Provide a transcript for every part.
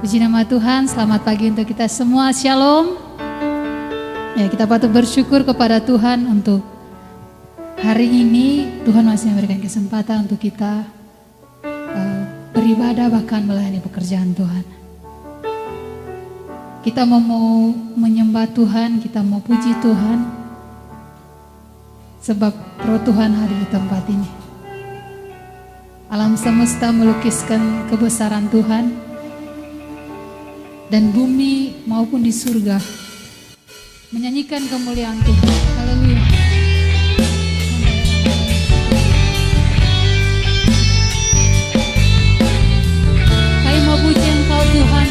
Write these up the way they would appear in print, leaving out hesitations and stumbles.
Puji nama Tuhan, selamat pagi untuk kita semua, shalom. Ya, kita patut bersyukur kepada Tuhan untuk hari ini. Tuhan masih memberikan kesempatan untuk kita beribadah, bahkan melayani pekerjaan Tuhan. Kita mau menyembah Tuhan, kita mau puji Tuhan, sebab roh Tuhan hadir di tempat ini. Alam semesta melukiskan kebesaran Tuhan, dan bumi maupun di surga menyanyikan kemuliaan Tuhan. Haleluya. Kami mau puji Engkau Tuhan,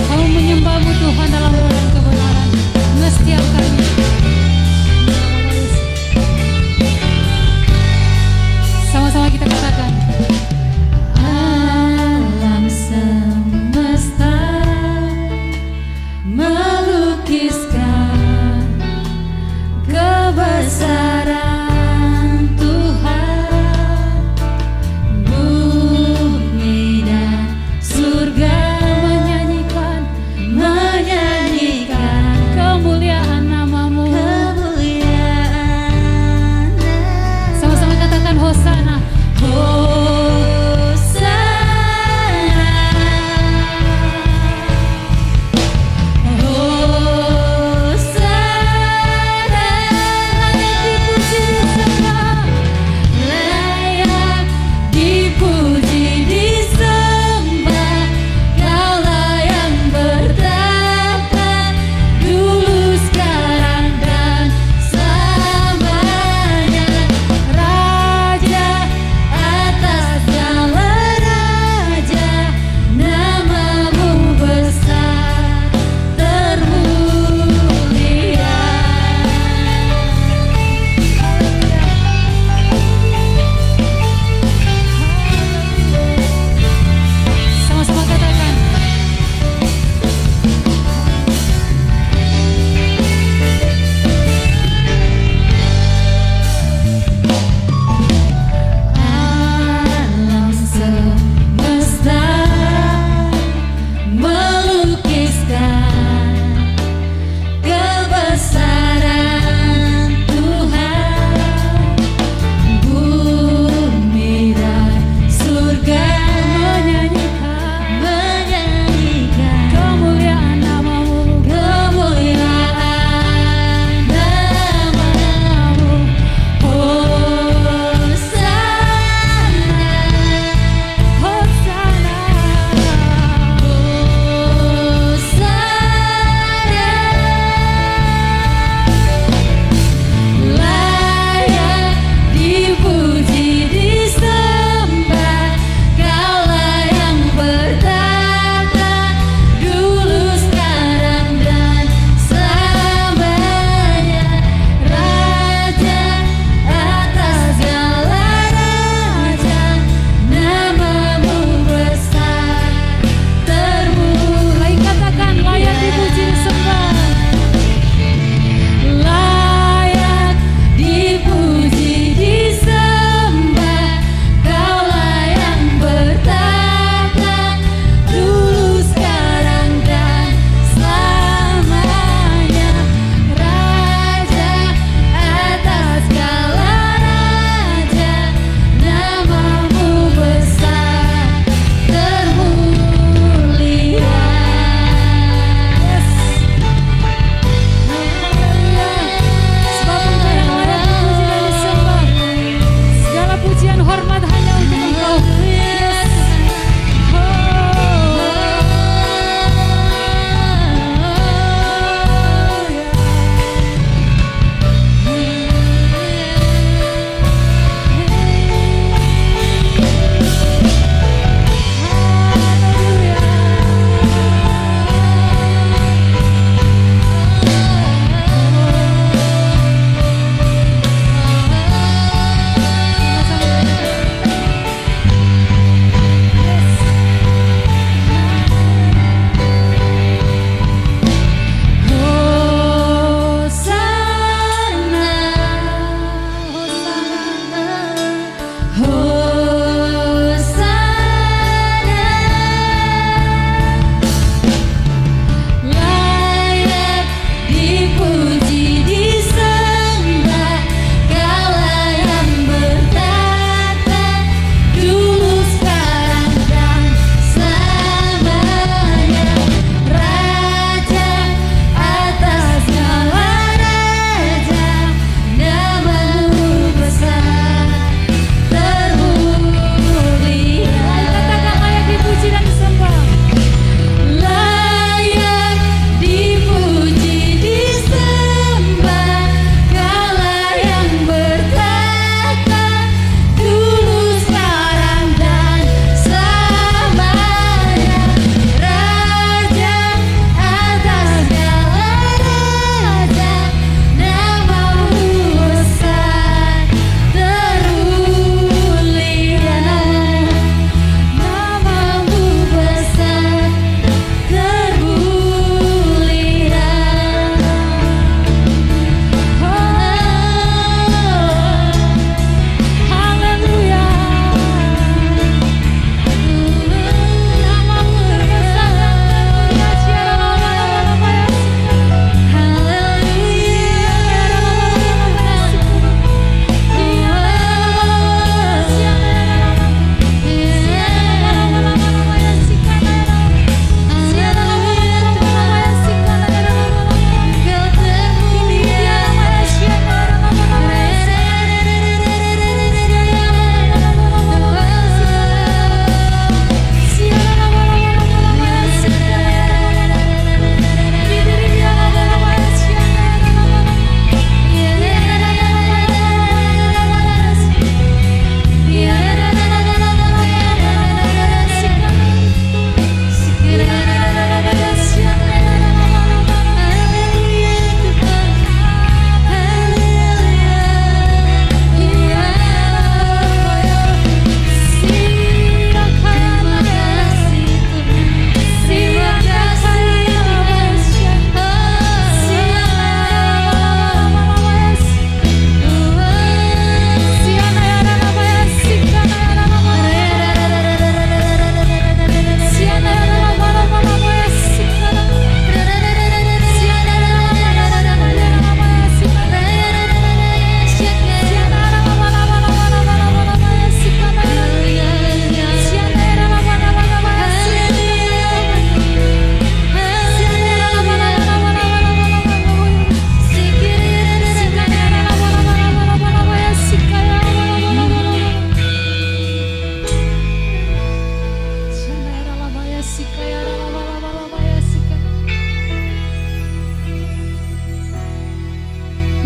kami menyembah-Mu Tuhan dalam roh dan kebenaran setiap kali. Sama-sama kita katakan, alam semesta melukiskan kebesaran Tuhan, bumi dan surga menyanyikan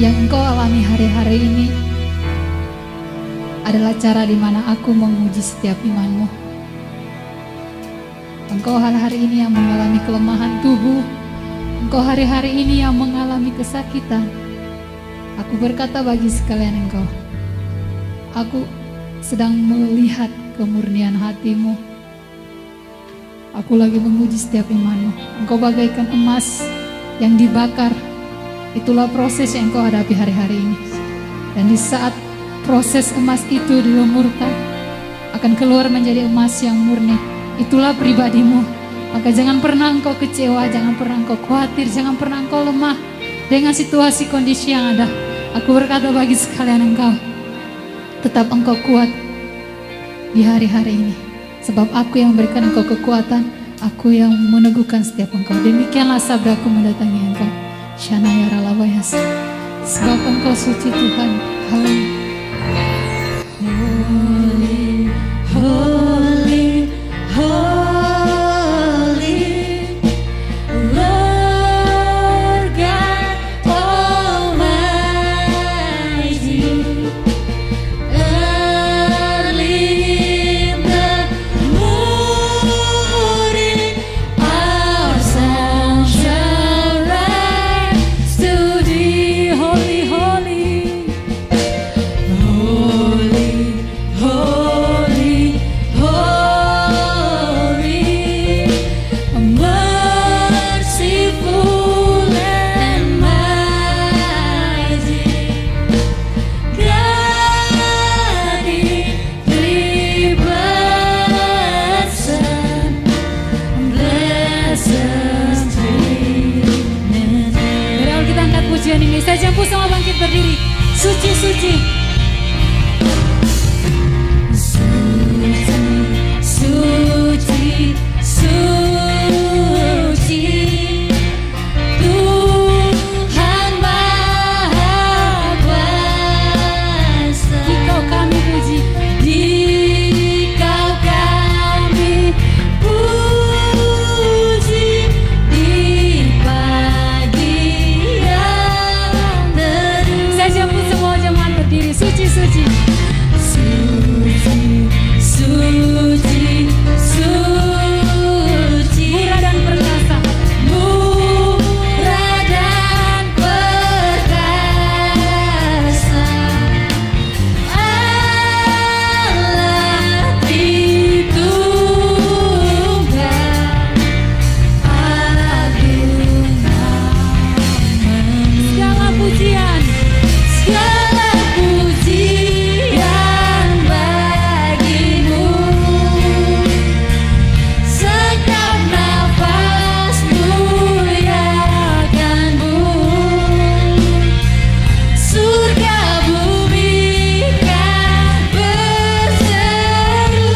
yang Engkau alami hari-hari ini adalah cara di mana aku menguji setiap imanmu. Engkau hari-hari ini yang mengalami kelemahan tubuh, Engkau hari-hari ini yang mengalami kesakitan. Aku berkata bagi sekalian engkau, aku sedang melihat kemurnian hatimu. Aku lagi menguji setiap imanmu. Engkau bagaikan emas yang dibakar. Itulah proses yang engkau hadapi hari-hari ini. Dan di saat proses emas itu dilumurkan, akan keluar menjadi emas yang murni. Itulah pribadimu. Maka jangan pernah engkau kecewa, jangan pernah engkau khawatir, jangan pernah engkau lemah dengan situasi kondisi yang ada. Aku berkata bagi sekalian engkau, tetap engkau kuat di hari-hari ini. Sebab aku yang memberikan engkau kekuatan, aku yang meneguhkan setiap engkau. Demikianlah sabdaku mendatangi engkau. Shanaya Ralabayas. Sebab engkau suci Tuhan. Haleluya. Holy, holy, Lord God Almighty. Early in the morning, our sun shall rise to thee. Holy, holy, holy, holy, holy, merciful and mighty, God in three person, blessed Trinity. Mari kita angkat pujian ini. Saya jampu sama bangkit berdiri. Suci, suci. Suci, suci, Tuhan Maha Kuasa. Engkau kami puji. Dikau kami puji di pagi yang teduh. Saya jampu semua jemaat berdiri. Suci, suci. Suci, suci, suci, Murah dan perkasa. murah dan perkasa, Allah Tritunggal, agung namanya. Segala pujian. Segala pujian bagimu, setiap nafasmu yakanmu, surga bumi kan berseru,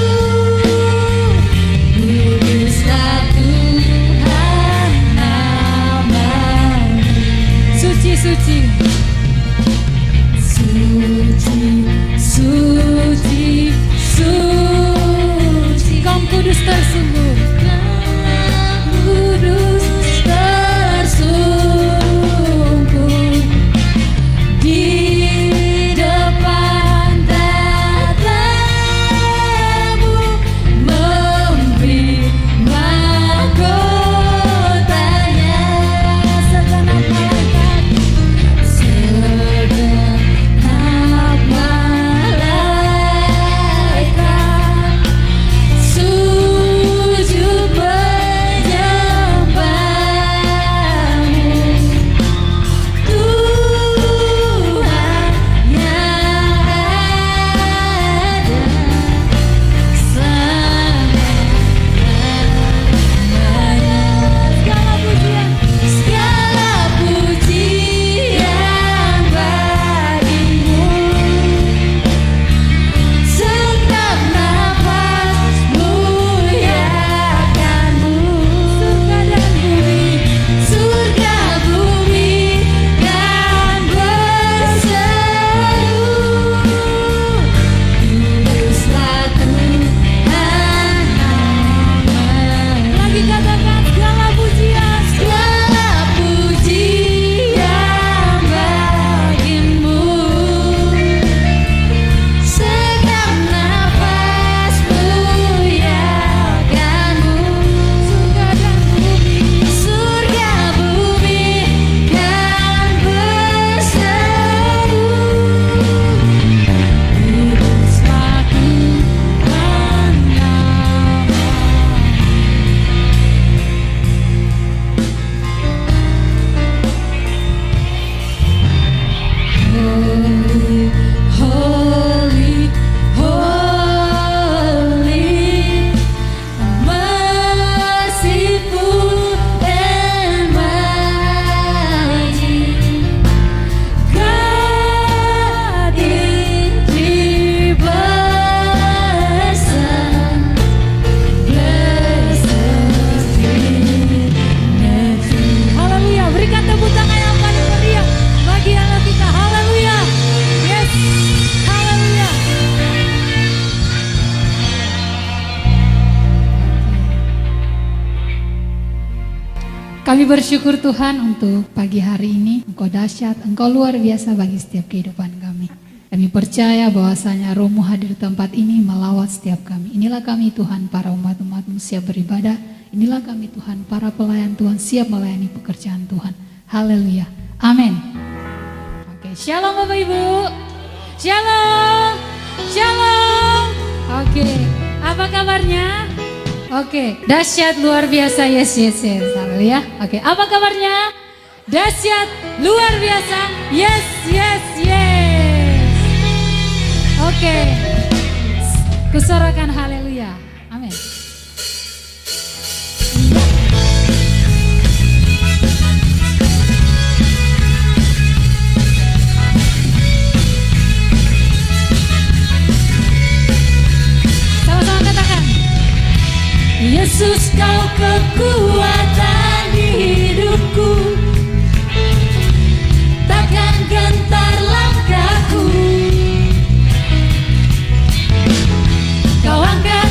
kuduslah Tuhan namanya. Suci, suci. Suci, suci, suci, Engkau kudus tersungguh. kudus tersungguh di depan tatamu, memberi mahkotanya segenap malaikat. Kami bersyukur Tuhan untuk pagi hari ini. Engkau dahsyat, Engkau luar biasa bagi setiap kehidupan kami. Kami percaya bahwasanya Roh-Mu hadir di tempat ini melawat setiap kami. Inilah kami Tuhan, para umat-umat-Mu siap beribadah. Inilah kami Tuhan, para pelayan Tuhan siap melayani pekerjaan Tuhan. Haleluya. Amin. Oke, shalom Bapak Ibu. Shalom. Shalom. Oke, apa kabarnya? Oke, dahsyat luar biasa, yes. Haleluya. Oke, apa kabarnya? Dahsyat luar biasa, yes. Oke, kusorakan haleluya, amin. Sama-sama katakan, Yesus kau kekuatan di hidupku, takkan gentar langkahku. Kau angkat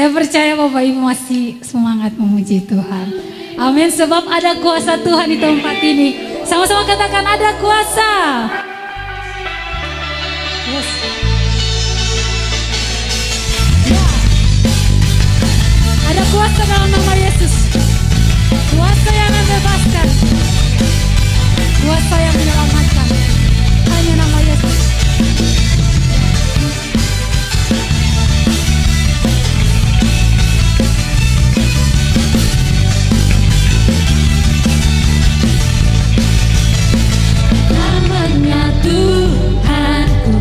Saya percaya Bapak Ibu masih semangat memuji Tuhan. Amin, sebab ada kuasa Tuhan di tempat ini. Sama-sama katakan ada kuasa. Yes. Ya. Ada kuasa dalam nama Yesus. Kuasa yang membebaskan. Kuasa yang menyelamatkan. Hanya nama Yesus. Namanya Tuhanku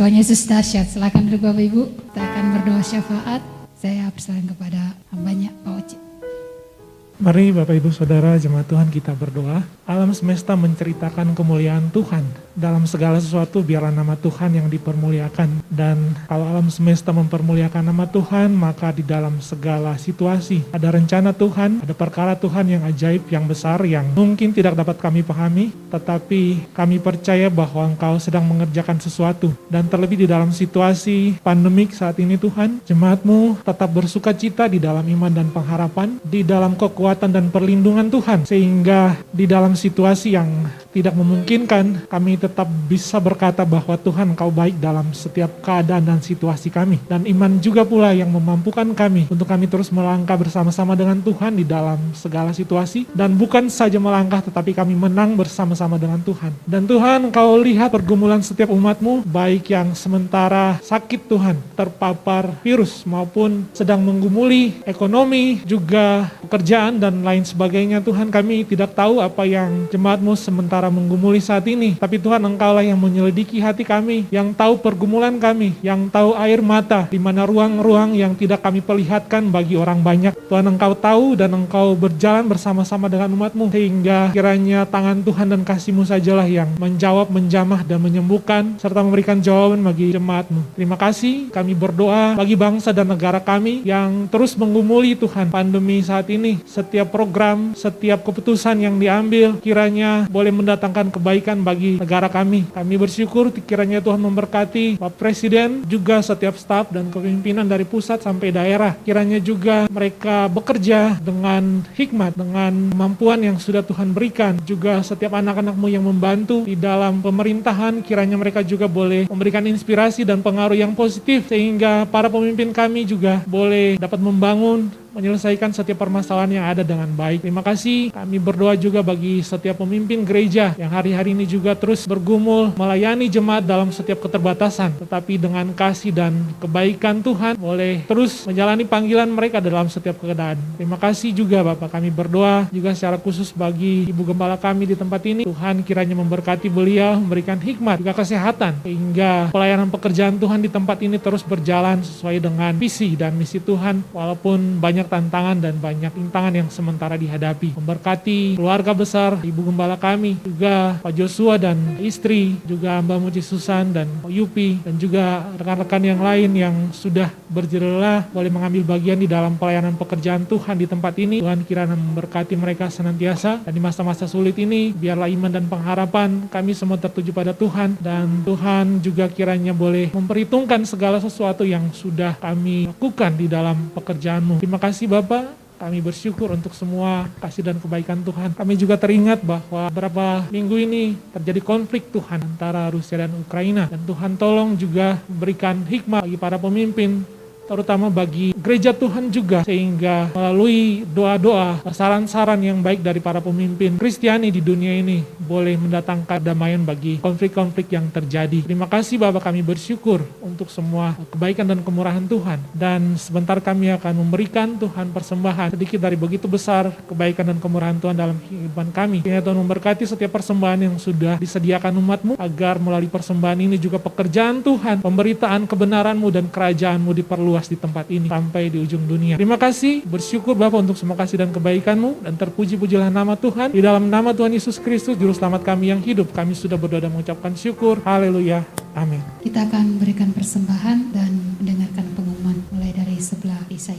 Tuhan Yesus dahsyat. Silakan duduk Bapak Ibu. Kita akan berdoa syafaat. Saya persilakan kepada hambanya Pak Oci. Mari Bapak Ibu Saudara jemaat Tuhan kita berdoa. Alam semesta menceritakan kemuliaan Tuhan. Dalam segala sesuatu biarlah nama Tuhan yang dipermuliakan. Dan kalau alam semesta mempermuliakan nama Tuhan, maka di dalam segala situasi ada rencana Tuhan, ada perkara Tuhan yang ajaib, yang besar, yang mungkin tidak dapat kami pahami. Tetapi kami percaya bahwa Engkau sedang mengerjakan sesuatu. Dan terlebih di dalam situasi pandemik saat ini Tuhan, jemaat-Mu tetap bersuka cita di dalam iman dan pengharapan, di dalam kekuatan dan perlindungan Tuhan, sehingga di dalam situasi yang tidak memungkinkan, kami tetap bisa berkata bahwa Tuhan Engkau baik dalam setiap keadaan dan situasi kami. Dan iman juga pula yang memampukan kami untuk kami terus melangkah bersama-sama dengan Tuhan di dalam segala situasi. Dan bukan saja melangkah, tetapi kami menang bersama-sama dengan Tuhan. Dan Tuhan, Engkau lihat pergumulan setiap umat-Mu, baik yang sementara sakit Tuhan, terpapar virus, maupun sedang menggumuli ekonomi, juga pekerjaan dan lain sebagainya. Tuhan, kami tidak tahu apa yang jemaat-Mu sementara menggumuli saat ini. Tapi Tuhan, Engkaulah yang menyelidiki hati kami, yang tahu pergumulan kami, yang tahu air mata, di mana ruang-ruang yang tidak kami perlihatkan bagi orang banyak. Tuhan, Engkau tahu dan Engkau berjalan bersama-sama dengan umat-Mu, sehingga kiranya tangan Tuhan dan kasih-Mu sajalah yang menjawab, menjamah, dan menyembuhkan, serta memberikan jawaban bagi jemaat-Mu. Terima kasih, kami berdoa bagi bangsa dan negara kami yang terus menggumuli Tuhan pandemi saat ini. Setiap program, setiap keputusan yang diambil, kiranya boleh mendatangkan kebaikan bagi negara kami. Kami bersyukur kiranya Tuhan memberkati Pak Presiden, juga setiap staf dan kepemimpinan dari pusat sampai daerah. Kiranya juga mereka bekerja dengan hikmat, dengan kemampuan yang sudah Tuhan berikan. Juga setiap anak-anak-Mu yang membantu di dalam pemerintahan, kiranya mereka juga boleh memberikan inspirasi dan pengaruh yang positif, sehingga para pemimpin kami juga boleh dapat membangun, menyelesaikan setiap permasalahan yang ada dengan baik. Terima kasih. Kami berdoa juga bagi setiap pemimpin gereja yang hari-hari ini juga terus bergumul melayani jemaat dalam setiap keterbatasan, tetapi dengan kasih dan kebaikan Tuhan boleh terus menjalani panggilan mereka dalam setiap keadaan. Terima kasih juga Bapak. Kami berdoa juga secara khusus bagi Ibu Gembala kami di tempat ini. Tuhan kiranya memberkati beliau, memberikan hikmat juga kesehatan, sehingga pelayanan pekerjaan Tuhan di tempat ini terus berjalan sesuai dengan visi dan misi Tuhan, walaupun banyak tantangan dan banyak rintangan yang sementara dihadapi. Memberkati keluarga besar Ibu Gembala kami, juga Pak Joshua dan istri, juga Mbak Muci Susan dan Pak Yupi, dan juga rekan-rekan yang lain yang sudah berjerlah boleh mengambil bagian di dalam pelayanan pekerjaan Tuhan di tempat ini. Tuhan kiranya memberkati mereka senantiasa, dan di masa-masa sulit ini biarlah iman dan pengharapan kami semua tertuju pada Tuhan, dan Tuhan juga kiranya boleh memperhitungkan segala sesuatu yang sudah kami lakukan di dalam pekerjaan-Mu. Terima kasih Bapak, kami bersyukur untuk semua kasih dan kebaikan Tuhan. Kami juga teringat bahwa beberapa minggu ini terjadi konflik Tuhan antara Rusia dan Ukraina. Dan Tuhan tolong juga berikan hikmah bagi para pemimpin, terutama bagi gereja Tuhan juga, sehingga melalui doa-doa, saran-saran yang baik dari para pemimpin Kristiani di dunia ini boleh mendatangkan damaian bagi konflik-konflik yang terjadi. Terima kasih Bapak, kami bersyukur untuk semua kebaikan dan kemurahan Tuhan. Dan sebentar kami akan memberikan Tuhan persembahan sedikit dari begitu besar kebaikan dan kemurahan Tuhan dalam kehidupan kami. Kiranya Tuhan memberkati setiap persembahan yang sudah disediakan umat-Mu, agar melalui persembahan ini juga pekerjaan Tuhan, pemberitaan kebenaran-Mu dan kerajaan-Mu diperluas di tempat ini sampai di ujung dunia. Terima kasih, bersyukur Bapak untuk semua kasih dan kebaikan-Mu, dan terpuji-pujilah nama Tuhan. Di dalam nama Tuhan Yesus Kristus, Juru Selamat kami yang hidup, kami sudah berdoa dan mengucapkan syukur. Haleluya. Amin. Kita akan berikan persembahan dan mendengarkan pengumuman mulai dari sebelah Isai.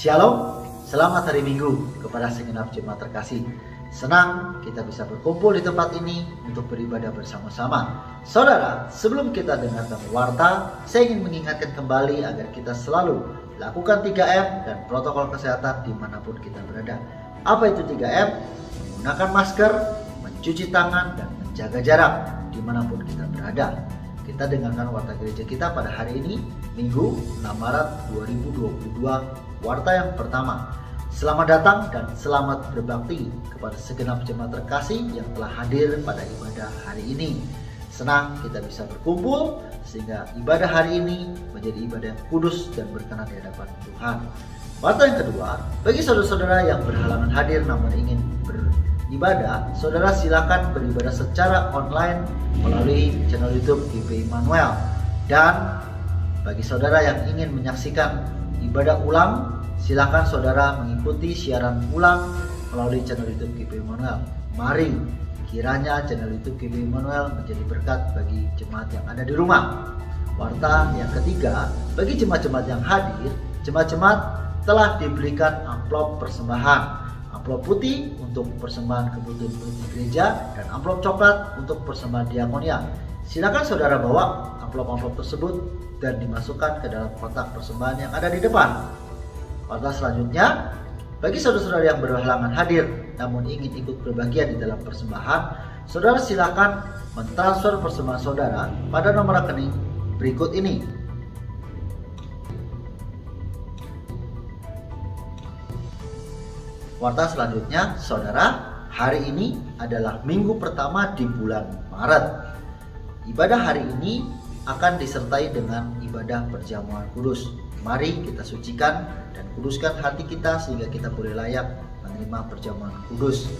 Shalom, selamat hari Minggu kepada segenap jemaat terkasih. Senang kita bisa berkumpul di tempat ini untuk beribadah bersama-sama. Saudara, sebelum kita dengarkan warta, saya ingin mengingatkan kembali agar kita selalu lakukan 3M dan protokol kesehatan dimanapun kita berada. Apa itu 3M? Menggunakan masker, mencuci tangan, dan menjaga jarak dimanapun kita berada. Kita dengarkan warta gereja kita pada hari ini, Minggu 6 Maret 2022, warta yang pertama. Selamat datang dan selamat berbakti kepada segenap jemaat terkasih yang telah hadir pada ibadah hari ini. Senang kita bisa berkumpul sehingga ibadah hari ini menjadi ibadah yang kudus dan berkenan di hadapan Tuhan. Warta yang kedua, bagi saudara-saudara yang berhalangan hadir namun ingin beribadah, saudara silakan beribadah secara online melalui channel YouTube GP Immanuel. Dan bagi saudara yang ingin menyaksikan ibadah ulang, silakan saudara mengikuti siaran ulang melalui channel YouTube GP Immanuel. Mari kiranya channel YouTube GP Immanuel menjadi berkat bagi jemaat yang ada di rumah. Warta yang ketiga, bagi jemaat-jemaat yang hadir, jemaat-jemaat telah diberikan amplop persembahan. Amplop putih untuk persembahan kebutuhan di gereja dan amplop coklat untuk persembahan diakonia. Silakan saudara bawa amplop-amplop tersebut dan dimasukkan ke dalam kotak persembahan yang ada di depan. Warta selanjutnya, bagi saudara-saudara yang berhalangan hadir namun ingin ikut berbagian di dalam persembahan, saudara silakan mentransfer persembahan saudara pada nomor rekening berikut ini. Warta selanjutnya, saudara, hari ini adalah minggu pertama di bulan Maret. Ibadah hari ini akan disertai dengan ibadah perjamuan kudus. Mari kita sucikan dan kuduskan hati kita sehingga kita boleh layak menerima perjamuan kudus.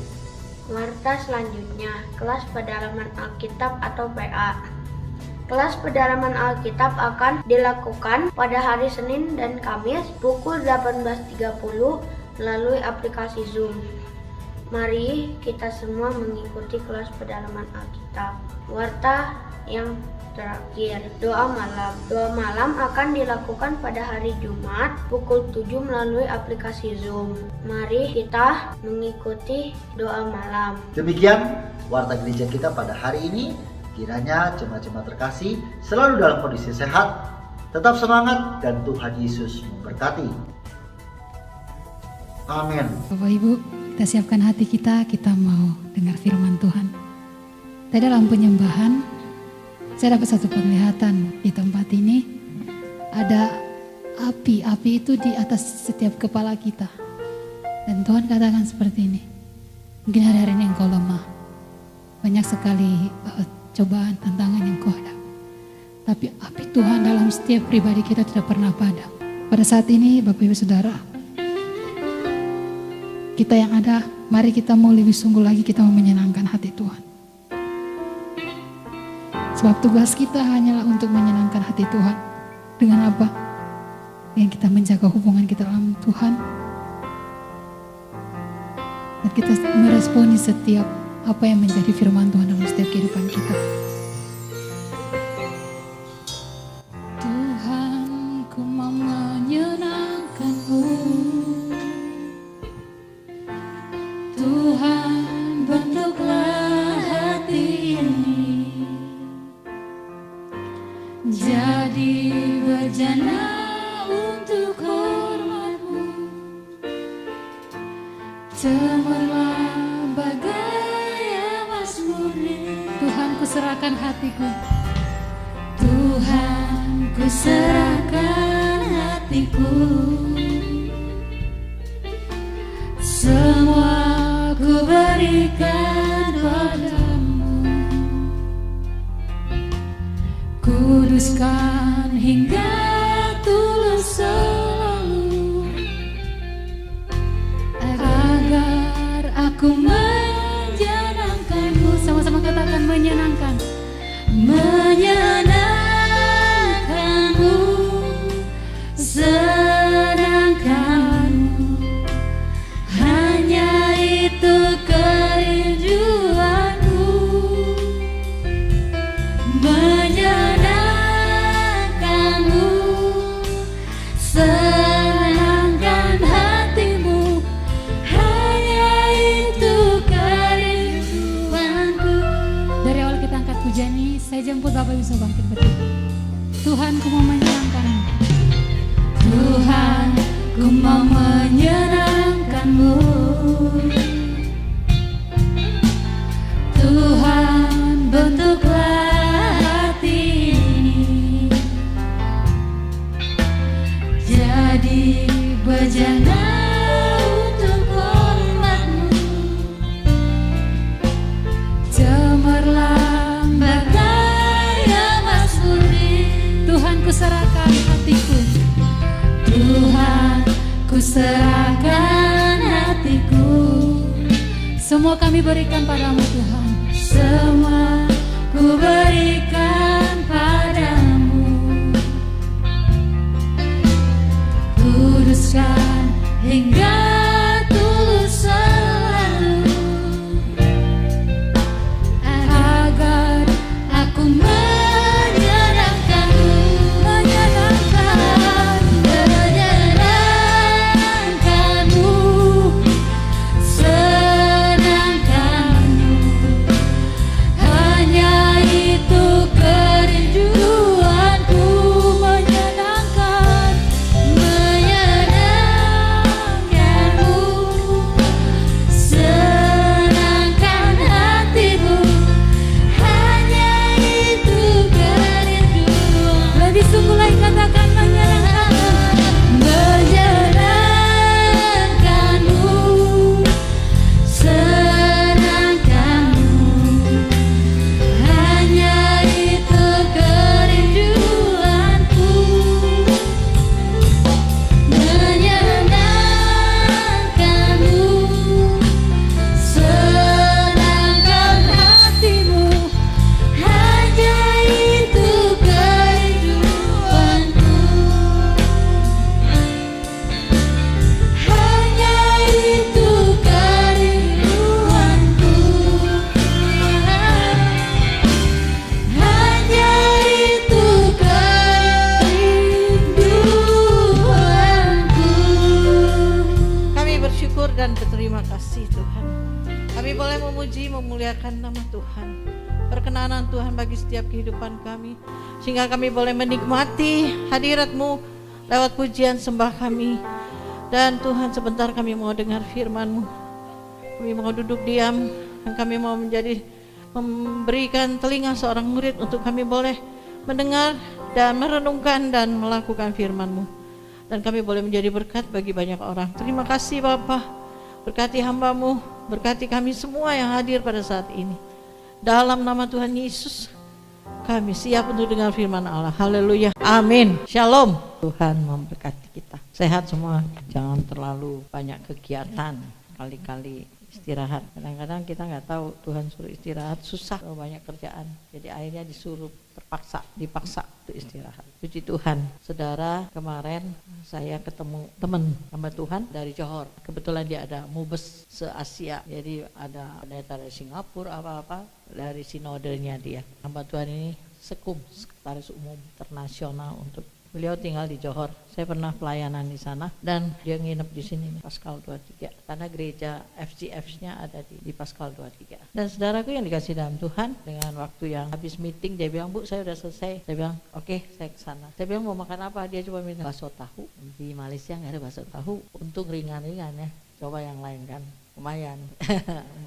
Warta selanjutnya, kelas pendalaman Alkitab atau PA. Kelas pendalaman Alkitab akan dilakukan pada hari Senin dan Kamis pukul 18.30 melalui aplikasi Zoom. Mari kita semua mengikuti kelas pendalaman Alkitab. Warta yang terakhir, doa malam. Doa malam akan dilakukan pada hari Jumat pukul 7 melalui aplikasi Zoom. Mari kita mengikuti doa malam. Demikian warta gereja kita pada hari ini. Kiranya jemaat-jemaat terkasih selalu dalam kondisi sehat, tetap semangat, dan Tuhan Yesus memberkati. Amin. Bapak Ibu, kita siapkan hati kita mau dengar firman Tuhan. Tadi dalam penyembahan, saya dapat satu penglihatan di tempat ini. Ada api itu di atas setiap kepala kita. Dan Tuhan katakan seperti ini, mungkin hari-hari ini engkau lemah. Banyak sekali cobaan, tantangan yang kau hadapi. Tapi api Tuhan dalam setiap pribadi kita tidak pernah padam. Pada saat ini Bapak Ibu Saudara, kita yang ada, mari kita mau lebih sungguh lagi kita mau menyenangkan hati Tuhan. Sebab tugas kita hanyalah untuk menyenangkan hati Tuhan. Dengan apa? Dengan kita menjaga hubungan kita dalam Tuhan. Dan kita meresponi setiap apa yang menjadi firman Tuhan dalam setiap kehidupan kita. Tuhan, ku mau menyenangkan-Mu. Tuhan, bentuklah hati ini jadi bejana untuk hormat-Mu. Cemerlang bagai emas murni. Tuhan, ku serahkan hatiku. Tuhan, ku serahkan hatiku. Semua ku berikan padamu. Kuduskan hingga tulus selalu, agar aku menyenangkan-Mu. Sama-sama katakan menyenangkan. Menyenangkan-Mu, senangkan-Mu, hanya itu kerinduanku. Menyenangkan-Mu, senangkan hatiku. Tuhan, ku mau menyenangkan-Mu. Tuhan, ku mau menyenangkan-Mu. Tuhan, bentuklah hati ini jadi bejana untuk hormat-Mu. Cemerlang bagai emas murni. Tuhan, ku serahkan hatiku. Tuhan, ku serahkan hatiku. Semua kami berikan padamu Tuhan. Semua ku berikan padamu. Kuduskan hingga tulus selalu, agar aku menyenangkan-Mu. Menyenangkan-Mu, senangkan-Mu. Hanya itu kerinduanku. Menyenangkan-Mu, senangkan hatimu. Hanya itu kerinduan. Lebih sungguh lagi katakan menyenangkan-Mu. Menyenangkan-Mu, senangkan-Mu. Hanya itu kerinduanku. Menyenangkan-Mu, senangkan hatimu. Hanya itu kerinduanku. Hanya itu kerinduanku. Hanya itu kerinduanku. Kami bersyukur dan berterima kasih Tuhan. Kami boleh memuji, memuliakan nama Tuhan. Perkenanan Tuhan bagi setiap kehidupan kami, sehingga kami boleh menikmati hadirat-Mu lewat pujian sembah kami. Dan Tuhan, sebentar kami mau dengar firman-Mu. Kami mau duduk diam, dan kami mau memberikan telinga seorang murid untuk kami boleh mendengar dan merenungkan dan melakukan firman-Mu. Dan kami boleh menjadi berkat bagi banyak orang. Terima kasih Bapa. Berkati hamba-Mu, berkati kami semua yang hadir pada saat ini. Dalam nama Tuhan Yesus, kami siap untuk dengar firman Allah. Haleluya. Amin. Shalom. Tuhan memberkati kita. Sehat semua. Jangan terlalu banyak kegiatan. Kali-kali istirahat. Kadang-kadang kita nggak tahu Tuhan suruh istirahat, susah kalau banyak kerjaan. Jadi akhirnya disuruh dipaksa untuk istirahat. Puji Tuhan. Saudara, kemarin saya ketemu teman hamba Tuhan dari Johor. Kebetulan dia ada mubes se-Asia. Jadi ada pendeta dari Singapura, apa-apa dari sinodenya dia. Hamba Tuhan ini sekretaris umum internasional untuk beliau tinggal di Johor. Saya pernah pelayanan di sana dan dia nginep di sini nih, Paskal 23. Karena gereja FGF-nya ada di Paskal 23. Dan saudaraku yang dikasih dalam Tuhan, dengan waktu yang habis meeting dia bilang, "Bu, saya udah selesai." Saya bilang, "Oke, saya ke sana." Saya bilang, "Mau makan apa?" Dia cuma minta bakso tahu. Di Malaysia nggak ada bakso tahu. Untung ringan-ringan ya. Coba yang lain kan, lumayan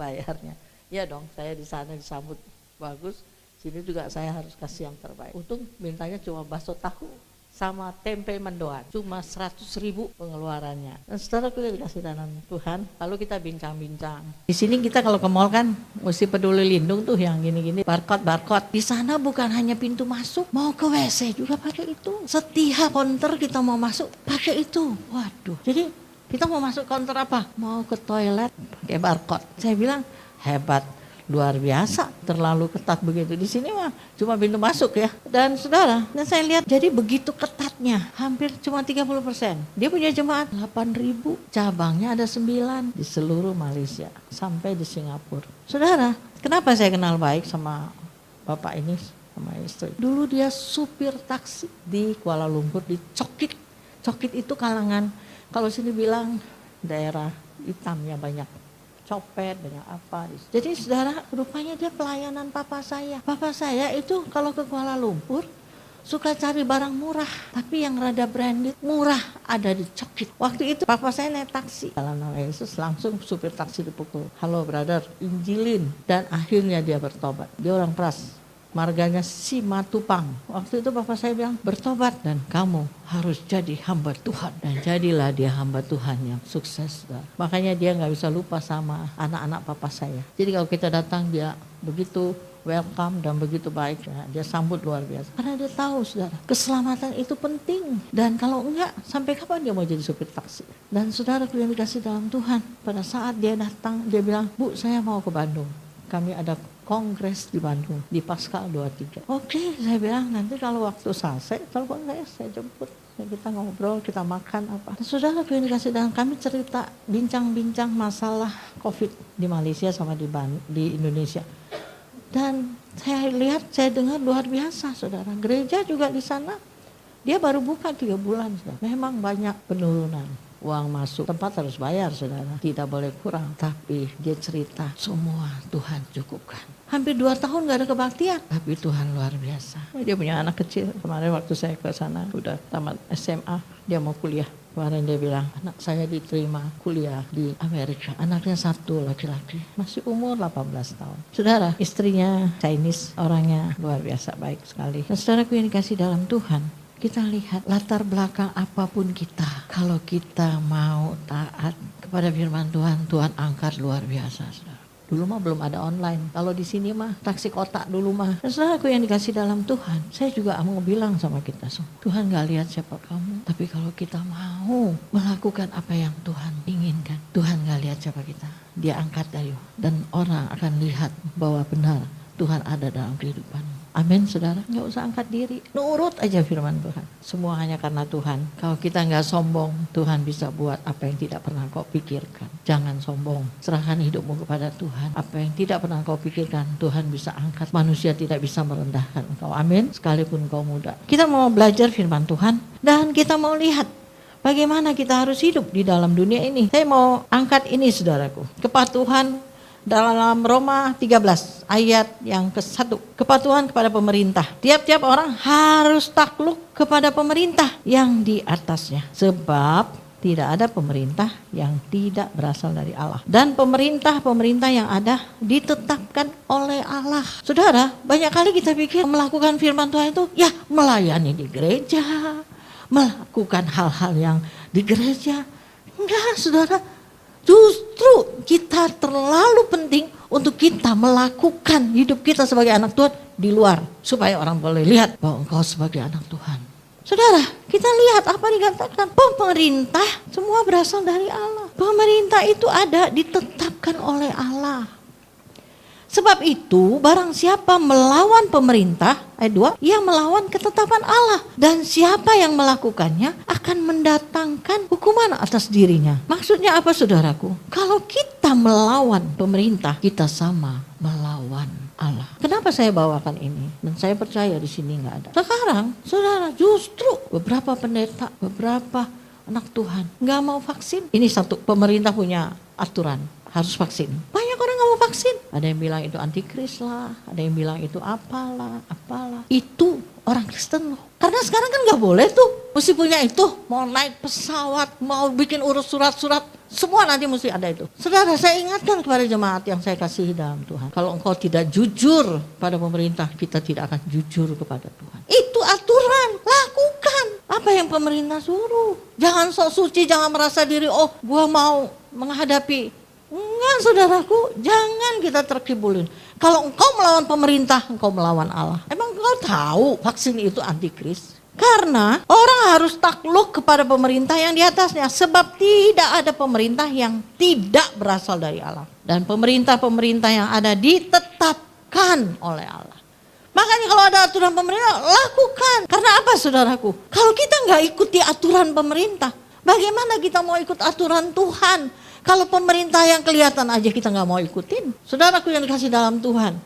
bayarnya. Ya dong, saya di sana disambut bagus. Sini juga saya harus kasih yang terbaik. Untung mintanya cuma bakso tahu sama tempe mendoan, cuma 100.000 pengeluarannya. Dan setelah kita dikasih tanam Tuhan, lalu kita bincang-bincang. Di sini kita kalau ke mall kan mesti peduli lindung tuh yang gini-gini, barcode. Di sana bukan hanya pintu masuk, mau ke WC juga pakai itu. Setiap counter kita mau masuk pakai itu. Waduh. Jadi kita mau masuk counter apa? Mau ke toilet pakai barcode. Saya bilang hebat. Luar biasa, terlalu ketat begitu. Di sini mah cuma pintu masuk ya. Dan saudara, dan saya lihat jadi begitu ketatnya, hampir cuma 30%. Dia punya jemaat 8.000, cabangnya ada 9 di seluruh Malaysia sampai di Singapura. Saudara, kenapa saya kenal baik sama bapak ini, sama istri? Dulu dia supir taksi di Kuala Lumpur, di Cokit. Cokit itu kalangan, kalau sini bilang daerah hitamnya banyak. Copet, banyak apa. Jadi saudara, rupanya dia pelayanan papa saya. Papa saya itu kalau ke Kuala Lumpur, suka cari barang murah, tapi yang rada branded murah ada di Cokit. Waktu itu papa saya naik taksi, dalam nama Yesus langsung supir taksi dipukul. Halo brother, injilin. Dan akhirnya dia bertobat. Dia orang Pras, marganya Simatupang. Waktu itu papa saya bilang, bertobat dan kamu harus jadi hamba Tuhan. Dan jadilah dia hamba Tuhan yang sukses. Makanya dia gak bisa lupa sama anak-anak papa saya. Jadi kalau kita datang dia begitu welcome dan begitu baik, ya, dia sambut luar biasa. Karena dia tahu saudara, keselamatan itu penting. Dan kalau enggak, sampai kapan dia mau jadi supir taksi? Dan saudara yang dikasih dalam Tuhan, pada saat dia datang, dia bilang, Bu saya mau ke Bandung. Kami ada kongres di Bandung, di Paskal 23. Oke, saya bilang nanti kalau waktu selesai, telepon saya jemput. Ya, kita ngobrol, kita makan apa. Dan saudara yang dikasih dalam, kami cerita, bincang-bincang masalah COVID di Malaysia sama di Indonesia. Dan saya lihat, saya dengar luar biasa saudara. Gereja juga di sana, dia baru buka 3 bulan saudara. Memang banyak penurunan. Uang masuk, tempat harus bayar saudara. Tidak boleh kurang. Tapi dia cerita, semua Tuhan cukupkan. Hampir 2 tahun gak ada kebaktian. Tapi Tuhan luar biasa. Dia punya anak kecil. Kemarin waktu saya ke sana, udah tamat SMA, dia mau kuliah. Kemarin dia bilang, anak saya diterima kuliah di Amerika. Anaknya 1 laki-laki, masih umur 18 tahun. Saudara, istrinya Chinese, orangnya luar biasa baik sekali. Dan saudaraku yang dikasih dalam Tuhan, kita lihat latar belakang apapun kita. Kalau kita mau taat kepada firman Tuhan, Tuhan angkat luar biasa saudara. Dulu mah belum ada online. Kalau di sini mah taksi kotak dulu mah. Dan saudaraku yang dikasih dalam Tuhan, saya juga mau bilang sama kita semua, Tuhan gak lihat siapa kamu, tapi kalau kita mau melakukan apa yang Tuhan inginkan, Tuhan gak lihat siapa kita. Dia angkat dari, dan orang akan lihat bahwa benar Tuhan ada dalam kehidupanmu. Amin saudara, gak usah angkat diri, nurut aja firman Tuhan. Semua hanya karena Tuhan. Kalau kita gak sombong, Tuhan bisa buat apa yang tidak pernah kau pikirkan. Jangan sombong, serahkan hidupmu kepada Tuhan. Apa yang tidak pernah kau pikirkan, Tuhan bisa angkat. Manusia tidak bisa merendahkan engkau, amin, sekalipun kau muda. Kita mau belajar firman Tuhan, dan kita mau lihat bagaimana kita harus hidup di dalam dunia ini. Saya mau angkat ini saudaraku, kepatuhan dalam Roma 13 ayat yang ke-1. Kepatuhan kepada pemerintah. Tiap-tiap orang harus takluk kepada pemerintah yang di atasnya. Sebab tidak ada pemerintah yang tidak berasal dari Allah. Dan pemerintah-pemerintah yang ada ditetapkan oleh Allah. Saudara, banyak kali kita pikir melakukan firman Tuhan itu ya melayani di gereja, melakukan hal-hal yang di gereja. Enggak saudara, justru kita terlalu penting untuk kita melakukan hidup kita sebagai anak Tuhan di luar. Supaya orang boleh lihat bahwa engkau sebagai anak Tuhan. Saudara, kita lihat apa dikatakan. Pemerintah semua berasal dari Allah. Pemerintah itu ada ditetapkan oleh Allah. Sebab itu barang siapa melawan pemerintah, ayat 2, ia melawan ketetapan Allah. Dan siapa yang melakukannya akan mendatangkan hukuman atas dirinya. Maksudnya apa saudaraku? Kalau kita melawan pemerintah, kita sama melawan Allah. Kenapa saya bawakan ini? Dan saya percaya di sini nggak ada. Sekarang saudara, justru beberapa pendeta, beberapa anak Tuhan nggak mau vaksin. Ini satu, pemerintah punya aturan harus vaksin. Banyak orang nggak mau vaksin. Ada yang bilang itu antikris lah, ada yang bilang itu apalah. Itu orang Kristen loh. Karena sekarang kan nggak boleh tuh, mesti punya itu. Mau naik pesawat, mau bikin urus surat-surat, semua nanti mesti ada itu. Saudara, saya ingatkan kepada jemaat yang saya kasihi dalam Tuhan. Kalau engkau tidak jujur pada pemerintah, kita tidak akan jujur kepada Tuhan. Itu aturan, lakukan apa yang pemerintah suruh. Jangan sok suci, jangan merasa diri, oh gua mau menghadapi. Enggak saudaraku, jangan kita terkibulin. Kalau engkau melawan pemerintah, engkau melawan Allah. Emang engkau tahu vaksin itu antikris? Karena orang harus takluk kepada pemerintah yang di atasnya. Sebab tidak ada pemerintah yang tidak berasal dari Allah. Dan pemerintah-pemerintah yang ada ditetapkan oleh Allah. Makanya kalau ada aturan pemerintah, lakukan. Karena apa saudaraku? Kalau kita nggak ikuti aturan pemerintah, bagaimana kita mau ikut aturan Tuhan? Kalau pemerintah yang kelihatan aja kita nggak mau ikutin. Saudaraku yang dikasih dalam Tuhan.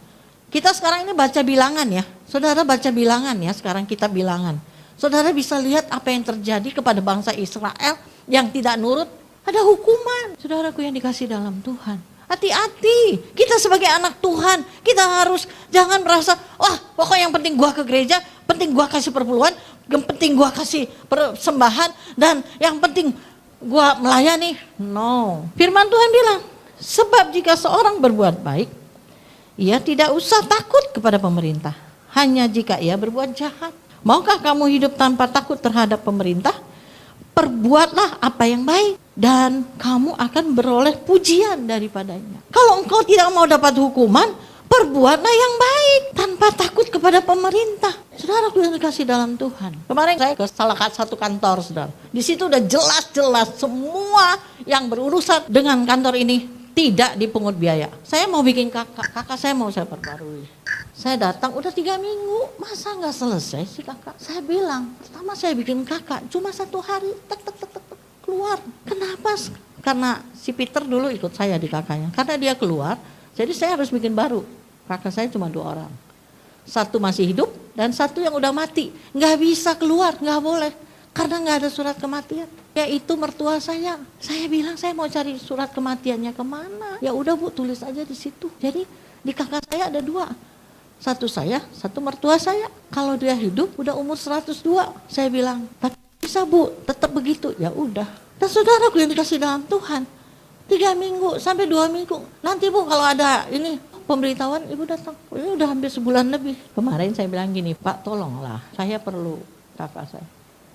Kita sekarang ini baca bilangan ya. Saudara baca bilangan ya, sekarang kita bilangan. Saudara bisa lihat apa yang terjadi kepada bangsa Israel yang tidak nurut. Ada hukuman. Saudaraku yang dikasih dalam Tuhan. Hati-hati. Kita sebagai anak Tuhan, kita harus jangan merasa, wah pokoknya yang penting gua ke gereja, penting gua kasih perpuluhan, yang penting gua kasih persembahan, dan yang penting gua melayani. No. Firman Tuhan bilang, sebab jika seorang berbuat baik, ia tidak usah takut kepada pemerintah, hanya jika ia berbuat jahat. Maukah kamu hidup tanpa takut terhadap pemerintah? Perbuatlah apa yang baik dan kamu akan beroleh pujian daripadanya. Kalau engkau tidak mau dapat hukuman, perbuatlah yang baik tanpa takut kepada pemerintah. Saudara yang dikasih dalam Tuhan. Kemarin saya ke salah satu kantor, saudara. Di situ udah jelas-jelas semua yang berurusan dengan kantor ini tidak dipungut biaya. Saya mau bikin kakak saya mau saya perbarui. Saya datang udah 3 minggu, masa nggak selesai sih kakak? Saya bilang, pertama saya bikin kakak cuma 1 hari, tek keluar. Kenapa? Karena si Peter dulu ikut saya di kakaknya. Karena dia keluar, jadi saya harus bikin baru. Kakak saya cuma 2 orang. 1 masih hidup dan 1 yang udah mati. Nggak bisa keluar, nggak boleh. Karena nggak ada surat kematian. Yaitu mertua saya. Saya bilang saya mau cari surat kematiannya kemana? Ya udah Bu, tulis aja di situ. Jadi di kakak saya ada 2. 1 saya, 1 mertua saya. Kalau dia hidup udah umur 102. Saya bilang, tapi bisa Bu, tetap begitu. Ya udah. Dan saudaraku yang dikasih dalam Tuhan, 3 minggu sampai 2 minggu. Nanti Bu kalau ada ini pemberitahuan, Ibu datang. Ini udah hampir sebulan lebih. Kemarin saya bilang gini, Pak tolonglah, saya perlu kakak saya.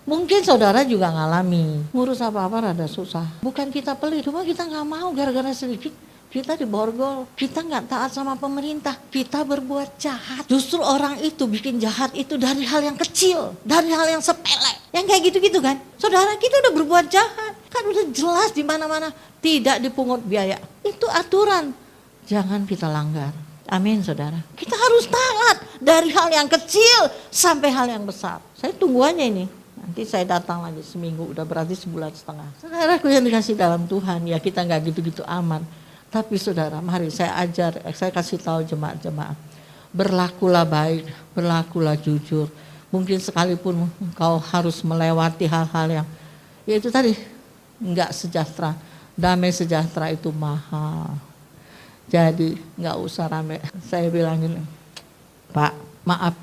Mungkin saudara juga ngalami, ngurus apa-apa rada susah. Bukan kita pelit, cuma kita gak mau gara-gara sedikit. Kita diborgol, kita nggak taat sama pemerintah, kita berbuat jahat. Justru orang itu bikin jahat itu dari hal yang kecil, dari hal yang sepele, yang kayak gitu-gitu kan. Saudara kita udah berbuat jahat, kan udah jelas di mana-mana tidak dipungut biaya. Itu aturan, jangan kita langgar. Amin saudara. Kita harus taat dari hal yang kecil sampai hal yang besar. Saya tunggu aja ini. Nanti saya datang lagi seminggu, udah berarti 1,5 bulan. Saudaraku yang dikasih dalam Tuhan, ya kita nggak gitu-gitu aman. Tapi saudara, mari saya ajar, saya kasih tahu jemaat-jemaat. Berlakulah baik, berlakulah jujur. Mungkin sekalipun engkau harus melewati hal-hal yang, ya itu tadi, enggak sejahtera. Damai sejahtera itu mahal. Jadi enggak usah rame. Saya bilang gini, Pak, maaf,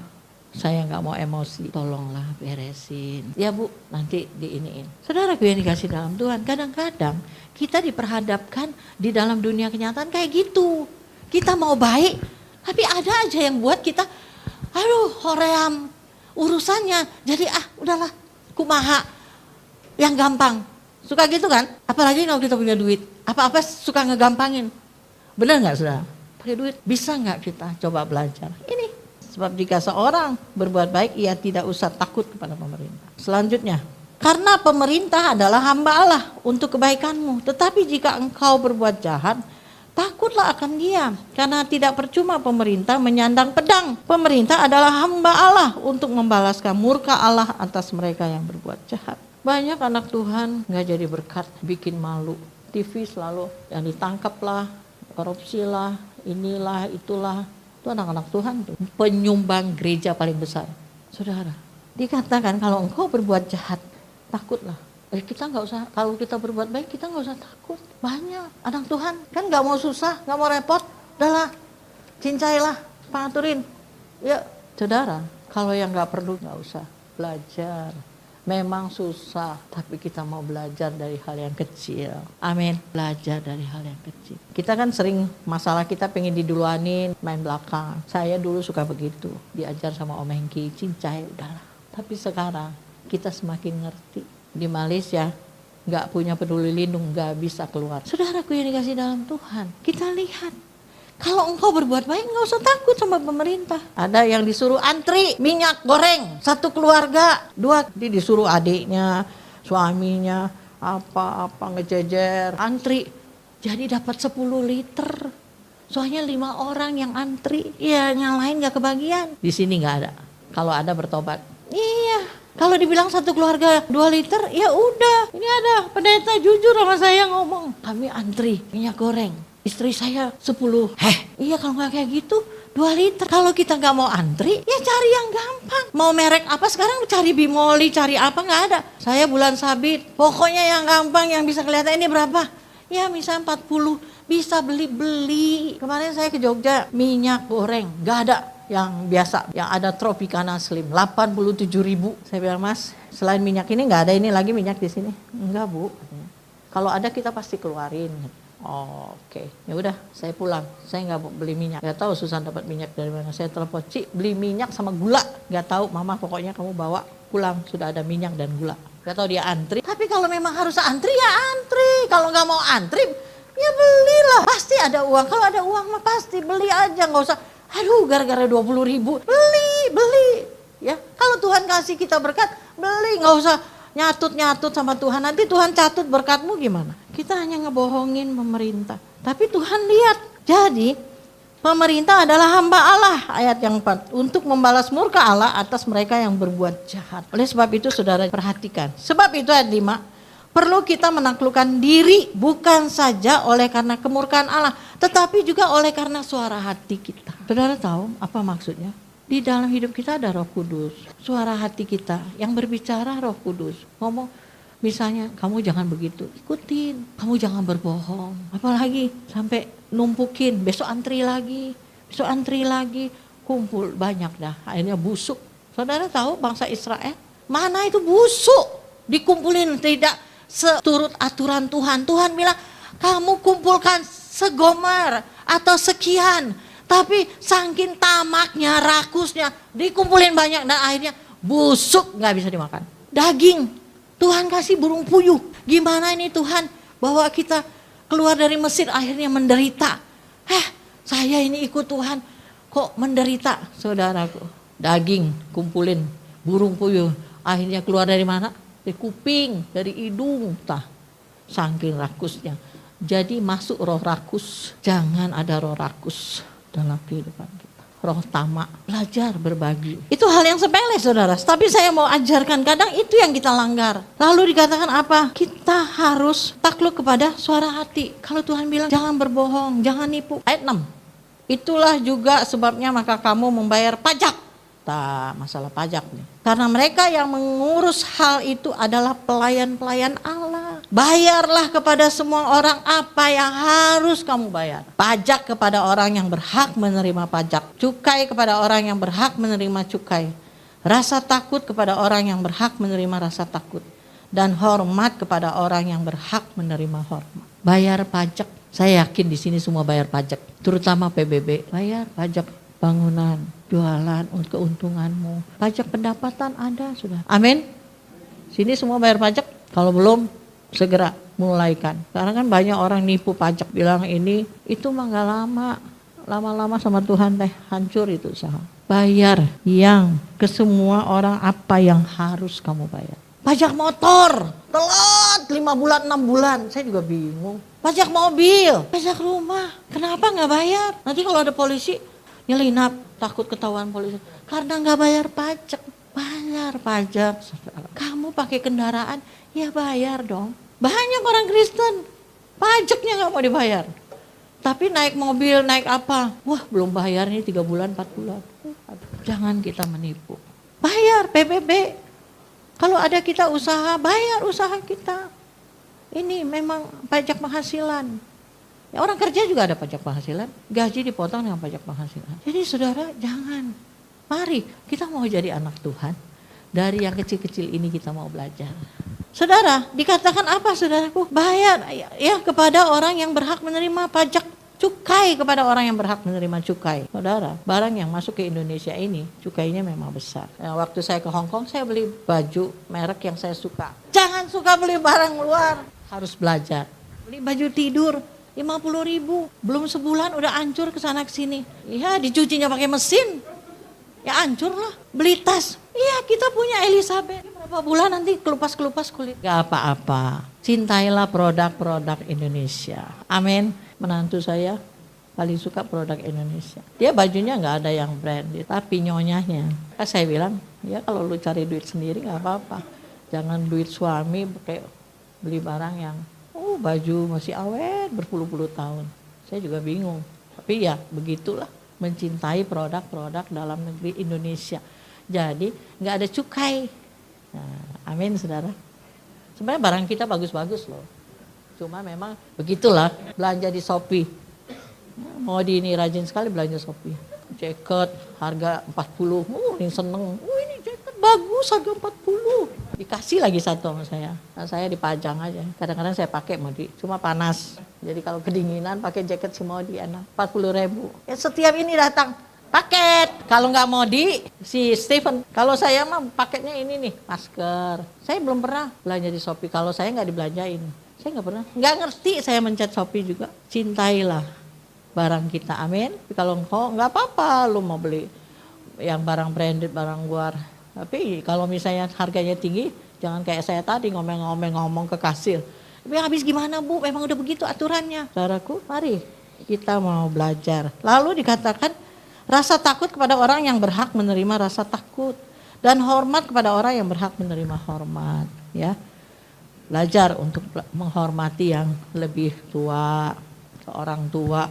saya enggak mau emosi. Tolonglah beresin. Ya Bu, nanti diiniin. Saudara yang dikasih dalam Tuhan, kadang-kadang kita diperhadapkan di dalam dunia kenyataan kayak gitu. Kita mau baik, tapi ada aja yang buat kita, aduh hoream urusannya. Jadi udahlah kumaha yang gampang. Suka gitu kan? Apalagi kalau kita punya duit, apa-apa suka ngegampangin. Benar gak saudara? Pakai duit, bisa gak kita coba belajar? Ini, sebab jika seorang berbuat baik, ia tidak usah takut kepada pemerintah. Selanjutnya, karena pemerintah adalah hamba Allah untuk kebaikanmu. Tetapi jika engkau berbuat jahat, takutlah akan dia. Karena tidak percuma pemerintah menyandang pedang. Pemerintah adalah hamba Allah untuk membalaskan murka Allah atas mereka yang berbuat jahat. Banyak anak Tuhan gak jadi berkat, bikin malu. TV selalu yang ditangkap lah, korupsi lah, inilah, itulah. Itu anak-anak Tuhan tuh. Penyumbang gereja paling besar. Saudara, dikatakan kalau engkau berbuat jahat, takutlah. Kita nggak usah, kalau kita berbuat baik kita nggak usah takut. Banyak anak Tuhan kan nggak mau susah, nggak mau repot, udahlah, cincailah, pengaturin. Ya, saudara, kalau yang nggak perlu nggak usah belajar. Memang susah, tapi kita mau belajar dari hal yang kecil. Amin. Belajar dari hal yang kecil. Kita kan sering masalah kita pengen diduluanin, main belakang. Saya dulu suka begitu, diajar sama Om Hengki, cincai, udahlah. Tapi sekarang kita semakin ngerti. Di Malaysia nggak punya peduli lindung, nggak bisa keluar. Saudaraku yang dikasih dalam Tuhan, kita lihat kalau engkau berbuat baik nggak usah takut sama pemerintah. Ada yang disuruh antri minyak goreng 1 keluarga, 2 disuruh adiknya, suaminya, apa ngejejer antri. Jadi dapat 10 liter. Soalnya 5 orang yang antri, ya yang lain nggak kebagian. Di sini nggak ada. Kalau ada bertobat. Iya, kalau dibilang 1 keluarga 2 liter, ya udah. Ini ada pendeta jujur sama saya ngomong, kami antri minyak goreng. Istri saya 10. Iya kalau nggak kayak gitu 2 liter. Kalau kita nggak mau antri, ya cari yang gampang. Mau merek apa sekarang cari Bimoli, cari apa nggak ada. Saya bulan sabit, pokoknya yang gampang yang bisa kelihatan ini berapa. Ya misalnya 40, bisa beli. Kemarin saya ke Jogja, minyak goreng nggak ada. yang biasa, yang ada Tropicana Slim, 87.000. Saya bilang, Mas, selain minyak ini nggak ada ini lagi minyak di sini? Enggak, Bu. Kalau ada kita pasti keluarin. Oh, oke. Ya udah, saya pulang. Saya nggak beli minyak. Nggak tahu Susan dapat minyak dari mana. Saya telepon, Cik, beli minyak sama gula. Nggak tahu, Mama, pokoknya kamu bawa pulang. Sudah ada minyak dan gula. Nggak tahu dia antri. Tapi kalau memang harus antri, ya antri. Kalau nggak mau antri, ya belilah. Pasti ada uang. Kalau ada uang mah pasti beli aja. Nggak usah, aduh, gara-gara 20.000. Beli. Ya, kalau Tuhan kasih kita berkat, beli. Nggak usah nyatut sama Tuhan. Nanti Tuhan catut berkatmu gimana? Kita hanya ngebohongin pemerintah. Tapi Tuhan lihat. Jadi pemerintah adalah hamba Allah. Ayat yang 4. Untuk membalas murka Allah atas mereka yang berbuat jahat. Oleh sebab itu saudara perhatikan. Sebab itu ayat 5. Perlu kita menaklukkan diri bukan saja oleh karena kemurkaan Allah. Tetapi juga oleh karena suara hati kita. Saudara tahu apa maksudnya? Di dalam hidup kita ada Roh Kudus. Suara hati kita yang berbicara Roh Kudus. Ngomong misalnya, kamu jangan begitu, ikutin. Kamu jangan berbohong. Apalagi sampai numpukin, besok antri lagi, kumpul banyak dah. Akhirnya busuk. Saudara tahu bangsa Israel? Mana itu busuk? Dikumpulin tidak seturut aturan Tuhan. Tuhan bilang, kamu kumpulkan segomer atau sekian. Tapi saking tamaknya, rakusnya, dikumpulin banyak dan akhirnya busuk, gak bisa dimakan. Daging, Tuhan kasih burung puyuh. Gimana ini Tuhan bawa kita keluar dari Mesir akhirnya menderita. Saya ini ikut Tuhan kok menderita, saudaraku. Daging kumpulin, burung puyuh. Akhirnya keluar dari mana? Dari kuping, dari hidung. Saking rakusnya. Jadi masuk roh rakus, jangan ada roh rakus dalam kehidupan kita. Roh tamak, belajar berbagi. Itu hal yang sepele saudara, tapi saya mau ajarkan kadang itu yang kita langgar. Lalu dikatakan apa? Kita harus takluk kepada suara hati. Kalau Tuhan bilang jangan berbohong, jangan nipu. Ayat 6. Itulah juga sebabnya maka kamu membayar pajak. Masalah pajak nih. Karena mereka yang mengurus hal itu adalah pelayan-pelayan Allah. Bayarlah kepada semua orang apa yang harus kamu bayar. Pajak kepada orang yang berhak menerima pajak. Cukai kepada orang yang berhak menerima cukai. Rasa takut kepada orang yang berhak menerima rasa takut. Dan hormat kepada orang yang berhak menerima hormat. Bayar pajak. Saya yakin di sini semua bayar pajak. Terutama PBB. Bayar pajak bangunan, jualan, untuk keuntunganmu. Pajak pendapatan ada sudah. Amin. Sini semua bayar pajak. Kalau belum, segera mulaikan. Karena kan banyak orang nipu pajak, bilang ini, itu mah gak lama. Lama-lama sama Tuhan hancur itu usaha. Bayar yang ke semua orang apa yang harus kamu bayar. Pajak motor, telat 5 bulan, 6 bulan. Saya juga bingung. Pajak mobil, pajak rumah. Kenapa gak bayar? Nanti kalau ada polisi, nyelinap, takut ketahuan polisi. Karena gak bayar pajak. Bayar pajak. Kamu pakai kendaraan, ya bayar dong. Banyak orang Kristen, pajaknya gak mau dibayar. Tapi naik mobil, naik apa? Wah belum bayar nih 3 bulan, 4 bulan. Jangan kita menipu. Bayar PBB. Kalau ada kita usaha, bayar usaha kita. Ini memang pajak penghasilan. Ya, orang kerja juga ada pajak penghasilan, gaji dipotong dengan pajak penghasilan. Jadi saudara jangan, mari kita mau jadi anak Tuhan, dari yang kecil-kecil ini kita mau belajar. Saudara, dikatakan apa saudaraku? Bayar ya kepada orang yang berhak menerima pajak, cukai kepada orang yang berhak menerima cukai. Saudara, barang yang masuk ke Indonesia ini cukainya memang besar. Waktu saya ke Hong Kong saya beli baju merek yang saya suka. Jangan suka beli barang luar, harus belajar. Beli baju tidur 50.000, belum sebulan udah hancur kesana kesini. Iya, dicucinya pakai mesin, ya hancur lah. Beli tas, iya kita punya Elizabeth. Berapa bulan nanti kelupas kulit. Gak apa-apa, cintailah produk-produk Indonesia. Amin. Menantu saya paling suka produk Indonesia. Dia bajunya gak ada yang branded, tapi nyonyanya. Saya bilang, ya kalau lu cari duit sendiri gak apa-apa. Jangan duit suami kayak beli barang yang baju masih awet berpuluh-puluh tahun. Saya juga bingung. Tapi ya begitulah, mencintai produk-produk dalam negeri Indonesia. Jadi nggak ada cukai. Nah, amin saudara. Sebenarnya barang kita bagus-bagus loh. Cuma memang begitulah belanja di Shopee. Mau di ini rajin sekali belanja Shopee. jaket harga 40. Ini seneng. Ini jaket bagus harga 40. Dikasih lagi satu sama saya. Nah, saya dipajang aja. Kadang-kadang saya pakai Modi, cuma panas. Jadi kalau kedinginan pakai jaket si Modi enak. 40.000. Ya, setiap ini datang paket. Kalau nggak Modi, si Stephen. Kalau saya mah paketnya ini nih, masker. Saya belum pernah belanja di Shopee. Kalau saya nggak dibelanjain. Saya nggak pernah. Nggak ngerti saya mencet Shopee juga. Cintailah barang kita, amin. Tapi kalau engkau nggak apa-apa, lu mau beli yang barang branded, barang luar. Tapi kalau misalnya harganya tinggi, jangan kayak saya tadi ngomong ke kasir. Tapi habis gimana Bu, memang udah begitu aturannya. Saudaraku, mari kita mau belajar. Lalu dikatakan rasa takut kepada orang yang berhak menerima rasa takut. Dan hormat kepada orang yang berhak menerima hormat. Ya, belajar untuk menghormati yang lebih tua, orang tua.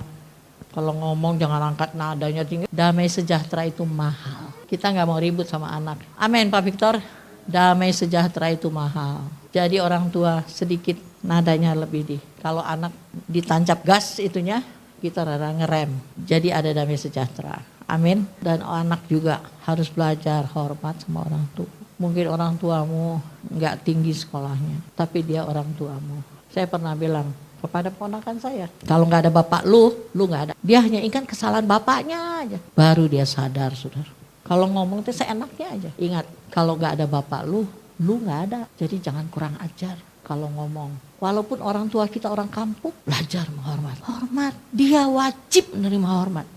Kalau ngomong jangan angkat nadanya tinggi. Damai sejahtera itu mahal. Kita nggak mau ribut sama anak. Amin Pak Victor. Damai sejahtera itu mahal. Jadi orang tua sedikit nadanya lebih di. Kalau anak ditancap gas itunya, kita rada ngerem. Jadi ada damai sejahtera. Amin. Dan anak juga harus belajar hormat sama orang tua. Mungkin orang tuamu nggak tinggi sekolahnya, tapi dia orang tuamu. Saya pernah bilang kepada ponakan saya, kalau nggak ada bapak lu nggak ada. Dia hanya ingat kesalahan bapaknya aja, baru dia sadar, saudara. Kalau ngomong itu seenaknya aja. Ingat, kalau nggak ada bapak lu nggak ada. Jadi jangan kurang ajar kalau ngomong. Walaupun orang tua kita orang kampung, belajar menghormat. Hormat, dia wajib menerima hormat.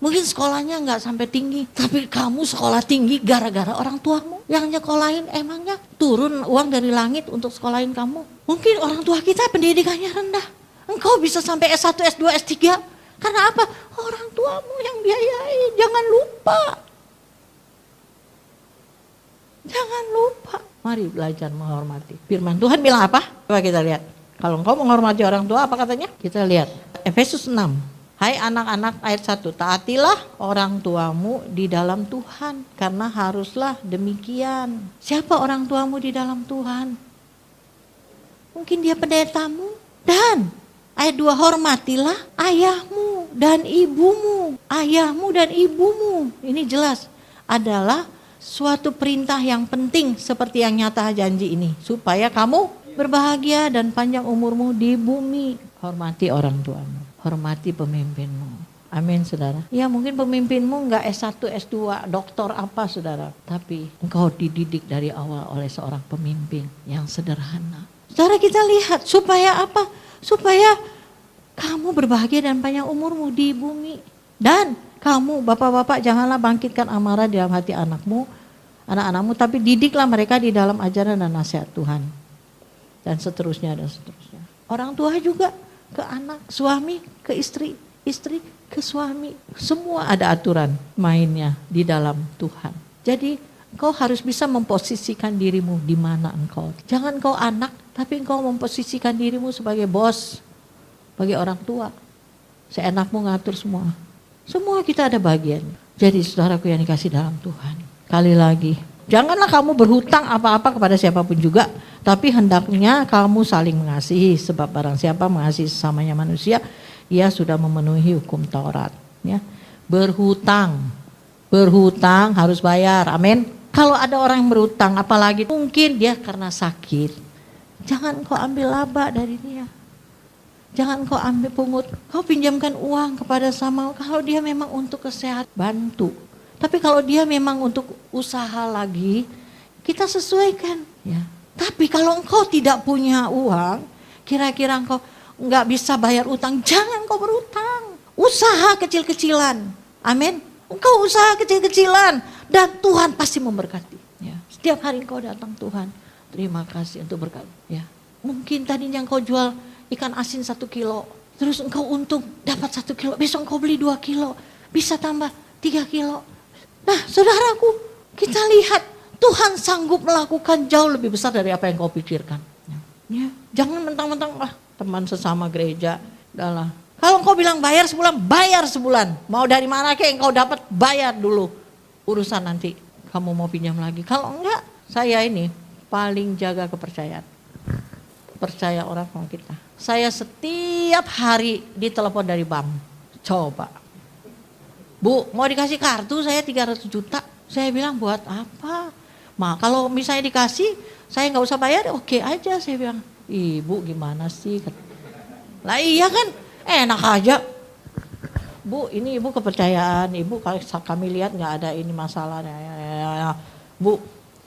Mungkin sekolahnya nggak sampai tinggi, tapi kamu sekolah tinggi gara-gara orang tuamu. Yang nyekolahin emangnya turun uang dari langit untuk sekolahin kamu. Mungkin orang tua kita pendidikannya rendah. Engkau bisa sampai S1, S2, S3. Karena apa? Orang tuamu yang biayai. Jangan lupa. Jangan lupa. Mari belajar menghormati. Firman Tuhan bilang apa? Coba kita lihat. Kalau engkau menghormati orang tua, apa katanya? Kita lihat. Efesus 6. Hai anak-anak, ayat 1. Taatilah orang tuamu di dalam Tuhan. Karena haruslah demikian. Siapa orang tuamu di dalam Tuhan? Mungkin dia pendetamu. Dan ayat 2. Hormatilah ayahmu dan ibumu. Ayahmu dan ibumu. Ini jelas adalah suatu perintah yang penting seperti yang nyata janji ini. Supaya kamu berbahagia dan panjang umurmu di bumi. Hormati orang tuamu. Hormati pemimpinmu. Amin saudara. Ya mungkin pemimpinmu enggak S1, S2, doktor apa saudara. Tapi engkau dididik dari awal oleh seorang pemimpin yang sederhana. Saudara kita lihat supaya apa? Supaya kamu berbahagia dan panjang umurmu di bumi. Dan kamu bapak-bapak janganlah bangkitkan amarah di dalam hati anak-anakmu, tapi didiklah mereka di dalam ajaran dan nasihat Tuhan. Dan seterusnya dan seterusnya. Orang tua juga ke anak, suami ke istri, istri ke suami. Semua ada aturan mainnya di dalam Tuhan. Jadi engkau harus bisa memposisikan dirimu di mana engkau. Jangan engkau anak, tapi engkau memposisikan dirimu sebagai bos, bagi orang tua. Seenakmu ngatur semua. Semua kita ada bagian. Jadi saudaraku yang dikasih dalam Tuhan. Kali lagi, janganlah kamu berhutang apa-apa kepada siapapun juga. Tapi hendaknya kamu saling mengasihi. Sebab barang siapa mengasihi sesamanya manusia, ia sudah memenuhi hukum Taurat. Ya. Berhutang harus bayar. Amin. Kalau ada orang yang berhutang, apalagi mungkin dia karena sakit. Jangan kau ambil laba dari dia. Jangan kau ambil pungut. Kau pinjamkan uang kepada sama. Kalau dia memang untuk kesehatan, bantu. Tapi kalau dia memang untuk usaha lagi, kita sesuaikan. Ya. Tapi kalau engkau tidak punya uang, kira-kira engkau nggak bisa bayar utang, jangan kau berutang. Usaha kecil-kecilan. Amin. Engkau usaha kecil-kecilan dan Tuhan pasti memberkati. Ya. Setiap hari engkau datang Tuhan, terima kasih untuk berkat. Ya. Mungkin tadinya engkau jual ikan asin 1 kilo, terus engkau untung dapat 1 kilo, besok engkau beli 2 kilo, bisa tambah 3 kilo. Nah saudaraku, kita lihat Tuhan sanggup melakukan jauh lebih besar dari apa yang kau pikirkan. Ya. Jangan mentang-mentang teman sesama gereja, udahlah. Kalau engkau bilang bayar sebulan. Mau dari mana kek engkau dapat, bayar dulu. Urusan nanti kamu mau pinjam lagi. Kalau enggak, saya ini paling jaga kepercayaan. Percaya orang sama kita. Saya setiap hari ditelepon dari bank. Coba. Bu, mau dikasih kartu saya 300 juta. Saya bilang buat apa? Kalau misalnya dikasih, saya nggak usah bayar, oke aja. Saya bilang, ibu gimana sih? Lah iya kan, enak aja. Bu, ini ibu kepercayaan, ibu kami lihat nggak ada ini masalah. Bu,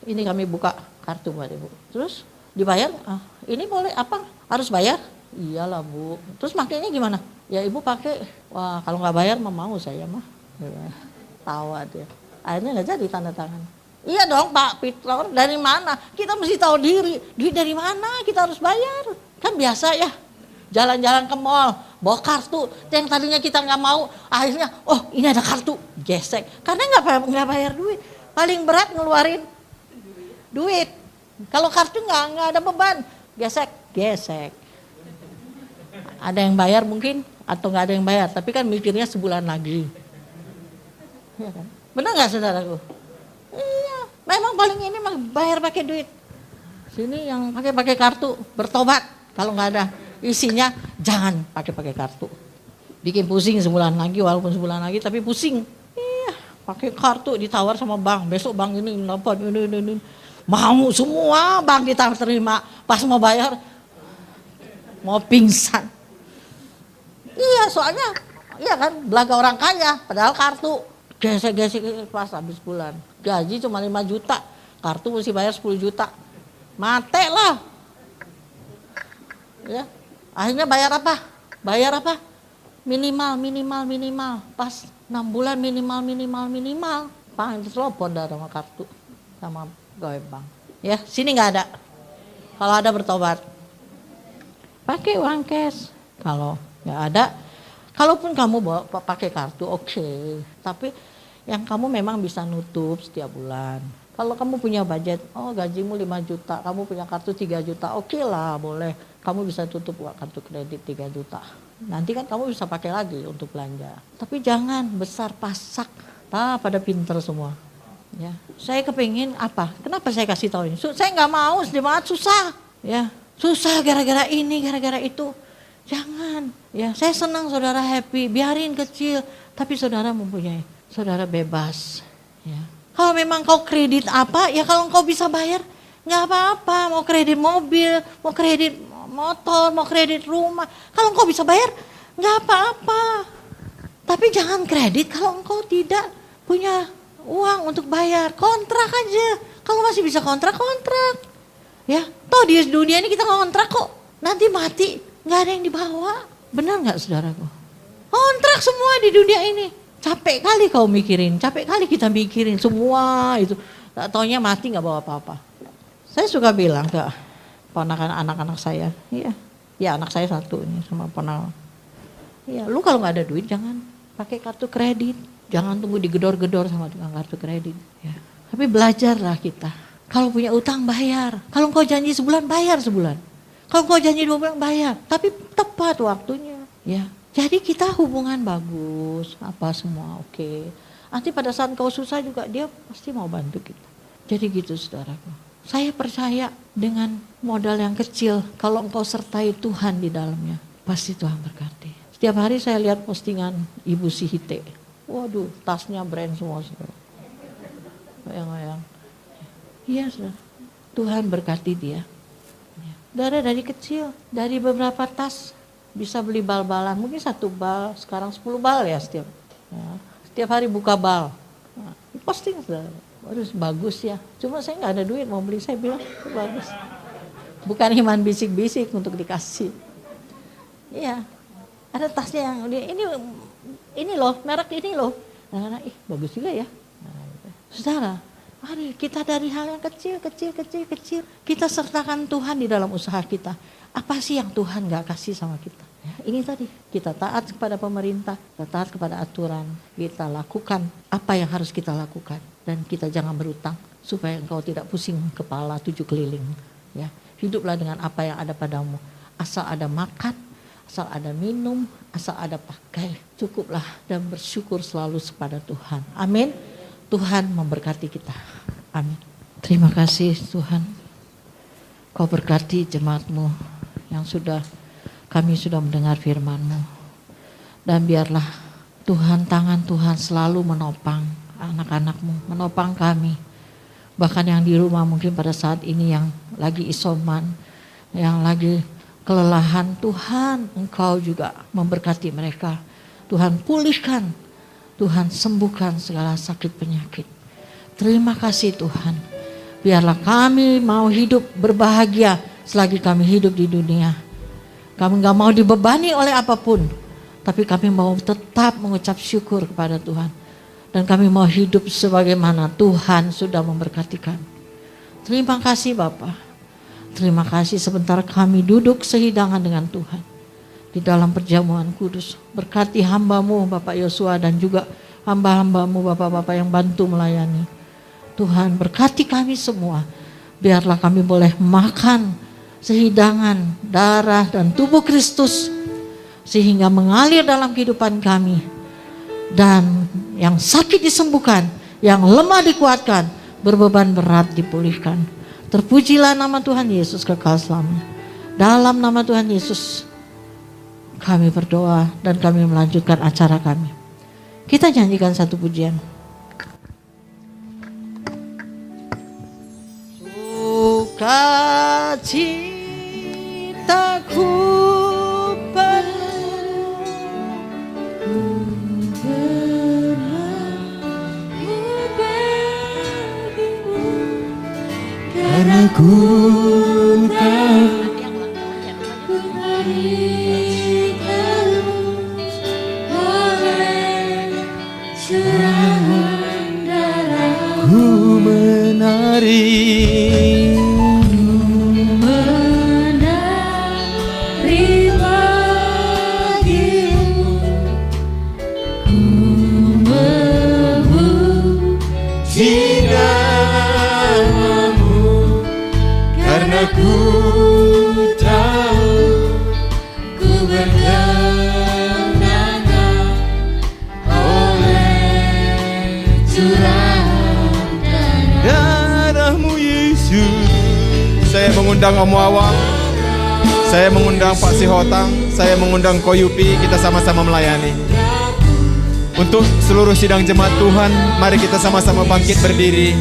ini kami buka kartu buat ibu. Terus dibayar, ini boleh apa? Harus bayar? Iyalah bu. Terus makanya gimana? Ya ibu pakai, wah kalau nggak bayar mau saya mah. Tawa dia. Akhirnya nggak jadi tanda tangan. Iya dong Pak Peter, dari mana? Kita mesti tahu diri. Duit dari mana? Kita harus bayar. Kan biasa ya. Jalan-jalan ke mall, bawa kartu. Yang tadinya kita nggak mau, akhirnya, oh ini ada kartu, gesek. Karena nggak bayar duit. Paling berat ngeluarin duit. Kalau kartu nggak ada beban, gesek. Ada yang bayar mungkin atau nggak ada yang bayar, tapi kan mikirnya sebulan lagi. Ya kan? Benar nggak saudaraku? Iya, memang paling ini mah bayar pakai duit. Sini yang pakai kartu bertobat. Kalau nggak ada isinya jangan pakai kartu. Bikin pusing sebulan lagi, walaupun sebulan lagi tapi pusing. Iya, pakai kartu ditawar sama bank. Besok bank ini dapat ini. Mau semua bank kita terima. Pas mau bayar mau pingsan. Iya, soalnya iya kan belaga orang kaya padahal kartu. Gesek pas habis bulan. Gaji cuma 5 juta. Kartu mesti bayar 10 juta. Mate lah. Ya. Akhirnya bayar apa? Minimal. Pas 6 bulan minimal. Panggil telepon dah sama kartu. Sama pegawai bank. Ya, sini nggak ada. Kalau ada bertobat. Pakai uang cash. Kalau nggak ada, kalaupun kamu bawa pakai kartu oke. Tapi yang kamu memang bisa nutup setiap bulan. Kalau kamu punya budget, gajimu 5 juta, kamu punya kartu 3 juta, oke lah boleh. Kamu bisa tutup kartu kredit 3 juta. Nanti kan kamu bisa pakai lagi untuk belanja. Tapi jangan besar pasak. Pada pinter semua. Ya, saya kepingin apa? Kenapa saya kasih tahu ini? Saya nggak mau jemaat susah. Ya, susah gara-gara ini, gara-gara itu. Jangan. Ya, saya senang saudara happy, biarin kecil. Tapi saudara mempunyai, saudara bebas. Ya. Kalau memang kau kredit apa, ya kalau kau bisa bayar, nggak apa-apa. Mau kredit mobil, mau kredit motor, mau kredit rumah. Kalau kau bisa bayar, nggak apa-apa. Tapi jangan kredit kalau engkau tidak punya uang untuk bayar. Kontrak aja. Kalau masih bisa kontrak. Ya, toh di dunia ini kita kontrak kok. Nanti mati, nggak ada yang dibawa. Benar nggak saudaraku? Kontrak semua di dunia ini. Capek kali kau mikirin, capek kali kita mikirin semua itu. Tak taunya mati nggak bawa apa-apa. Saya suka bilang ke ponakan anak-anak saya, ya anak saya satu ini sama ponakan. Ya, lu kalau nggak ada duit jangan pakai kartu kredit, jangan tunggu digedor-gedor sama tukang kartu kredit. Ya. Tapi belajarlah kita. Kalau punya utang bayar, kalau kau janji sebulan bayar sebulan, kalau kau janji 2 bulan bayar, tapi tepat waktunya. Ya. Jadi kita hubungan bagus, apa semua oke. Nanti pada saat kau susah juga dia pasti mau bantu kita. Jadi gitu saudaraku. Saya percaya dengan modal yang kecil, kalau engkau sertai Tuhan di dalamnya, pasti Tuhan berkati. Setiap hari saya lihat postingan Ibu Sihite. Waduh, tasnya brand semua saudara. Bayang-bayang. Iya saudara, Tuhan berkati dia. Dari kecil, dari beberapa tas, bisa beli bal-balan, mungkin 1 bal, sekarang 10 bal ya setiap. Ya, setiap hari buka bal. Nah, posting saudara. Waduh bagus ya, cuma saya nggak ada duit mau beli, saya bilang bagus. Bukan iman bisik-bisik untuk dikasih. Iya, ada tasnya yang ini loh, merek ini loh. Nah, bagus juga ya. Nah, gitu. Saudara, mari kita dari hal yang kecil, kita sertakan Tuhan di dalam usaha kita. Apa sih yang Tuhan gak kasih sama kita? Ya, ini tadi, kita taat kepada pemerintah, kita taat kepada aturan, kita lakukan apa yang harus kita lakukan. Dan kita jangan berutang, supaya engkau tidak pusing kepala 7 keliling. Ya, hiduplah dengan apa yang ada padamu. Asal ada makan, asal ada minum, asal ada pakai, cukuplah dan bersyukur selalu kepada Tuhan. Amin. Tuhan memberkati kita. Amin. Terima kasih Tuhan. Kau berkati jemaat-Mu yang kami sudah mendengar firman-Mu. Dan biarlah Tuhan, tangan Tuhan selalu menopang anak-anak-Mu, menopang kami. Bahkan yang di rumah mungkin pada saat ini yang lagi isoman, yang lagi kelelahan, Tuhan Engkau juga memberkati mereka. Tuhan pulihkan, Tuhan sembuhkan segala sakit penyakit. Terima kasih Tuhan. Biarlah kami mau hidup berbahagia selagi kami hidup di dunia. Kami gak mau dibebani oleh apapun, tapi kami mau tetap mengucap syukur kepada Tuhan. Dan kami mau hidup sebagaimana Tuhan sudah memberkati kami. Terima kasih Bapa. Terima kasih sebentar kami duduk sehidangan dengan Tuhan. Di dalam perjamuan kudus. Berkati hamba-Mu Bapak Yosua dan juga hamba-hamba-Mu Bapak-Bapak yang bantu melayani. Tuhan berkati kami semua. Biarlah kami boleh makan sehidangan darah dan tubuh Kristus. Sehingga mengalir dalam kehidupan kami. Dan yang sakit disembuhkan, yang lemah dikuatkan, berbeban berat dipulihkan. Terpujilah nama Tuhan Yesus kekal selamanya. Dalam nama Tuhan Yesus kami berdoa dan kami melanjutkan acara kami. Kita nyanyikan satu pujian. Sukacitaku penuh karena ku tahu ku menari bagimu, ku memuji namamu karena ku tahu ku berkenanan oleh curahan darahmu Yesus. Saya mengundang Om Wawang, saya mengundang Pak Sihotang, saya mengundang Koyupi, kita sama-sama melayani. Untuk seluruh sidang jemaat Tuhan, mari kita sama-sama bangkit berdiri.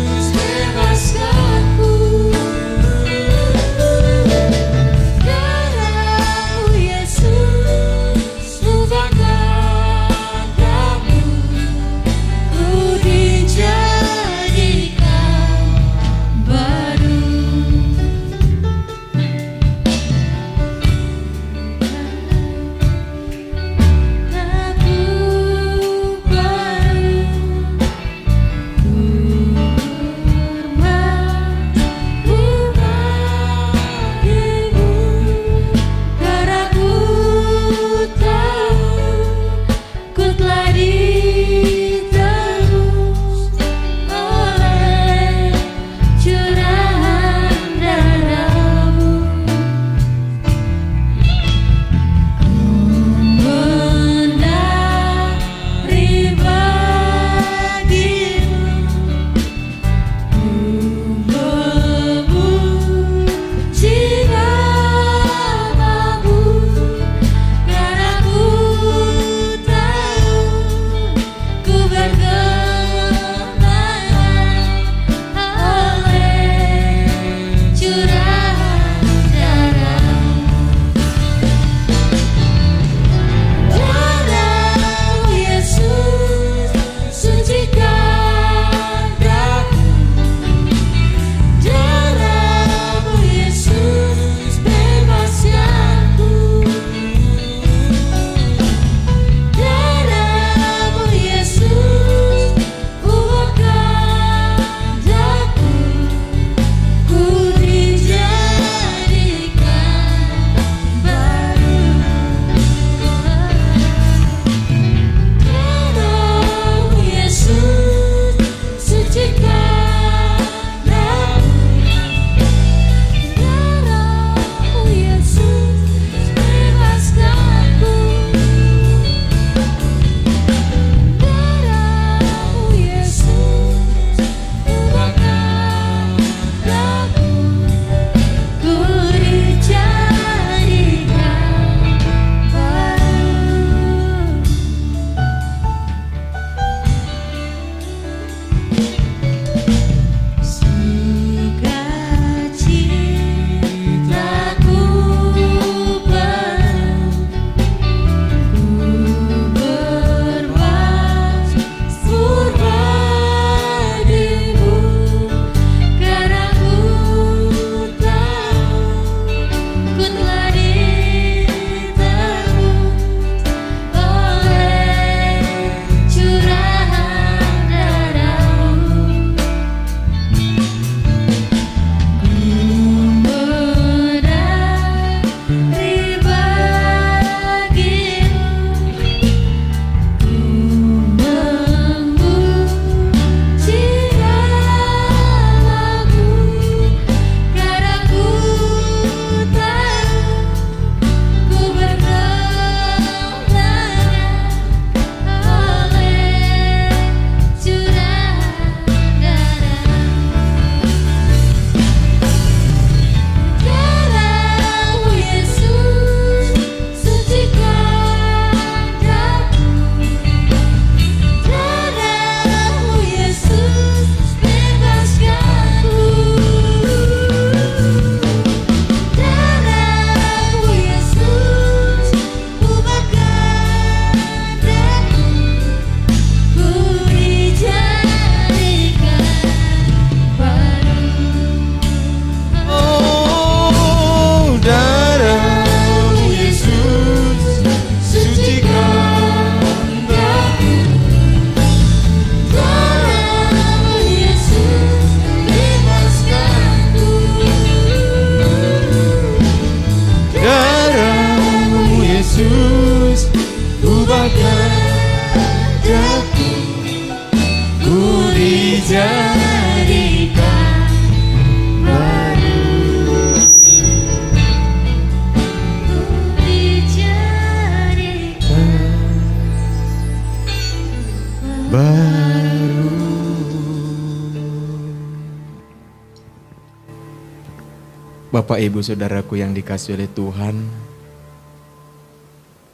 Bapak Ibu Saudaraku yang dikasihi oleh Tuhan,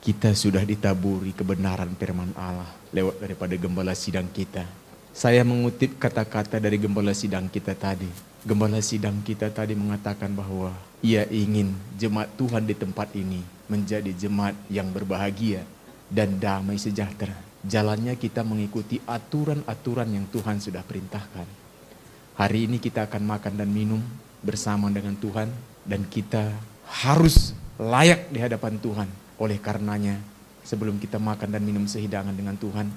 kita sudah ditaburi kebenaran firman Allah lewat daripada gembala sidang kita. Saya mengutip kata-kata dari gembala sidang kita tadi. Gembala sidang kita tadi mengatakan bahwa ia ingin jemaat Tuhan di tempat ini menjadi jemaat yang berbahagia dan damai sejahtera. Jalannya kita mengikuti aturan-aturan yang Tuhan sudah perintahkan. Hari ini kita akan makan dan minum bersama dengan Tuhan, dan kita harus layak di hadapan Tuhan. Oleh karenanya, sebelum kita makan dan minum sehidangan dengan Tuhan,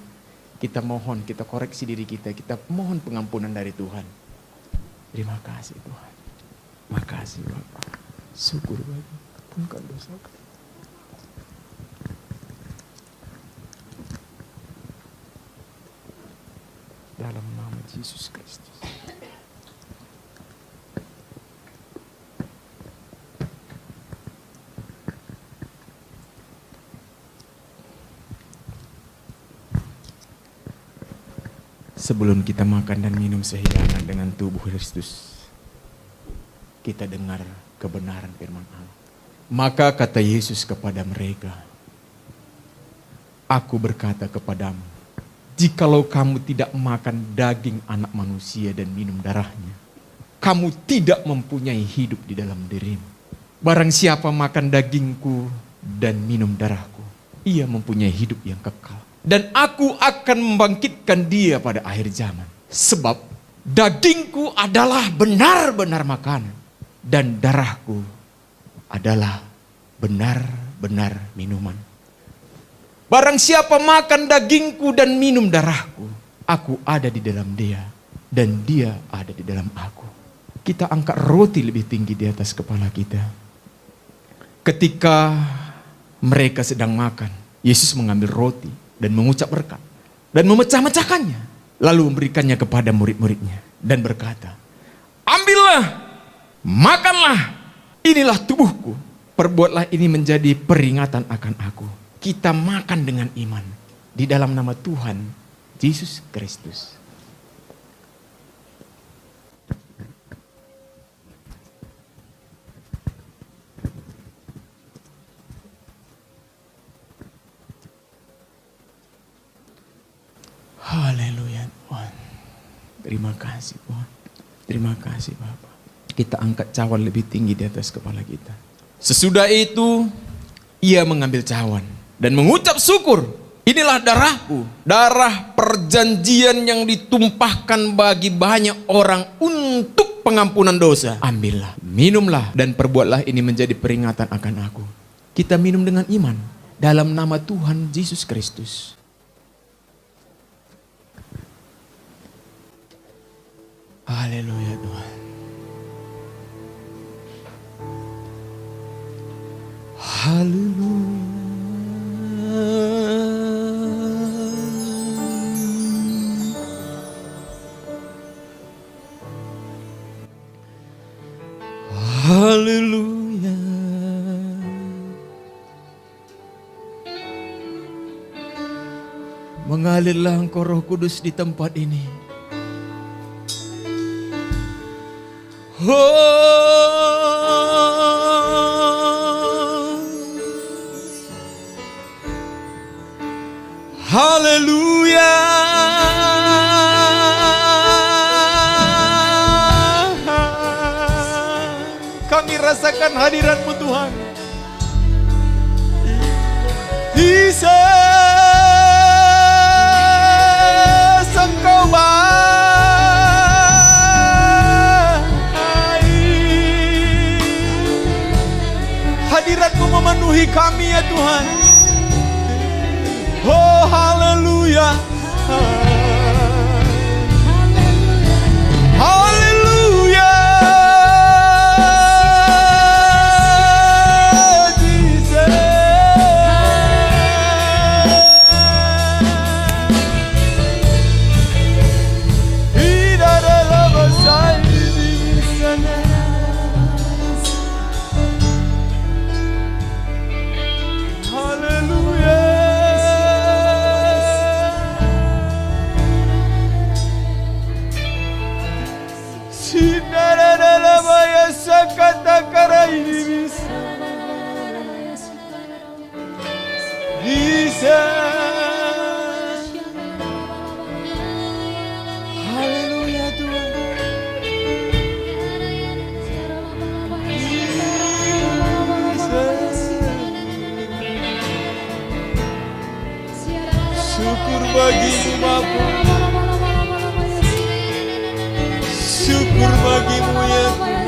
kita mohon, kita koreksi diri kita mohon pengampunan dari Tuhan. Terima kasih Tuhan. Makasih Bapak. Syukur bagi ampunkan dosa kami. Dalam nama Yesus Kristus. Sebelum kita makan dan minum sehidangan dengan tubuh Kristus, kita dengar kebenaran firman Allah. Maka kata Yesus kepada mereka, "Aku berkata kepadamu, jikalau kamu tidak makan daging anak manusia dan minum darahnya, kamu tidak mempunyai hidup di dalam dirimu. Barang siapa makan dagingku dan minum darahku, ia mempunyai hidup yang kekal. Dan aku akan membangkitkan dia pada akhir zaman. Sebab dagingku adalah benar-benar makanan, dan darahku adalah benar-benar minuman. Barang siapa makan dagingku dan minum darahku, aku ada di dalam dia, dan dia ada di dalam aku." Kita angkat roti lebih tinggi di atas kepala kita. Ketika mereka sedang makan, Yesus mengambil roti dan mengucap berkat dan memecah-mecahkannya, lalu memberikannya kepada murid-muridnya dan berkata, "Ambillah, makanlah, inilah tubuhku, perbuatlah ini menjadi peringatan akan aku." Kita makan dengan iman di dalam nama Tuhan Yesus Kristus. Haleluya Tuhan. Terima kasih Tuhan. Terima kasih Bapak. Kita angkat cawan lebih tinggi di atas kepala kita. Sesudah itu ia mengambil cawan dan mengucap syukur. "Inilah darahku, darah perjanjian yang ditumpahkan bagi banyak orang untuk pengampunan dosa. Ambillah, minumlah, dan perbuatlah ini menjadi peringatan akan aku." Kita minum dengan iman dalam nama Tuhan Yesus Kristus. Haleluya Tuhan. Haleluya. Haleluya. Mengalirlah Engkau Roh Kudus di tempat ini. Haleluya. Kami rasakan hadirat-Mu Tuhan. Yesus, Engkau hadirat-Mu memenuhi kami ya Tuhan. Oh haleluya. Haleluya. bagimu Bapa. Syukur bagimu ya Tuhan.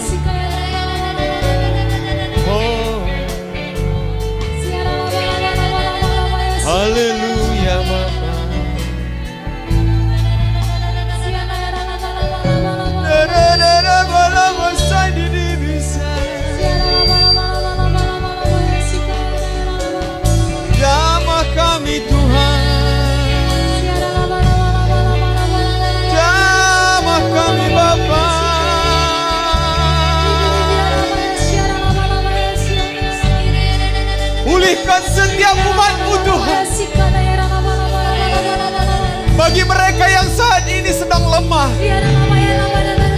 Oh, haleluya Bapa. Dara bala masai di bisa. Jamah kami Tuhan. Jamah kami Bapa. Pulihkan setiap umat-Mu Tuhan. Bagi mereka yang saat ini sedang lemah,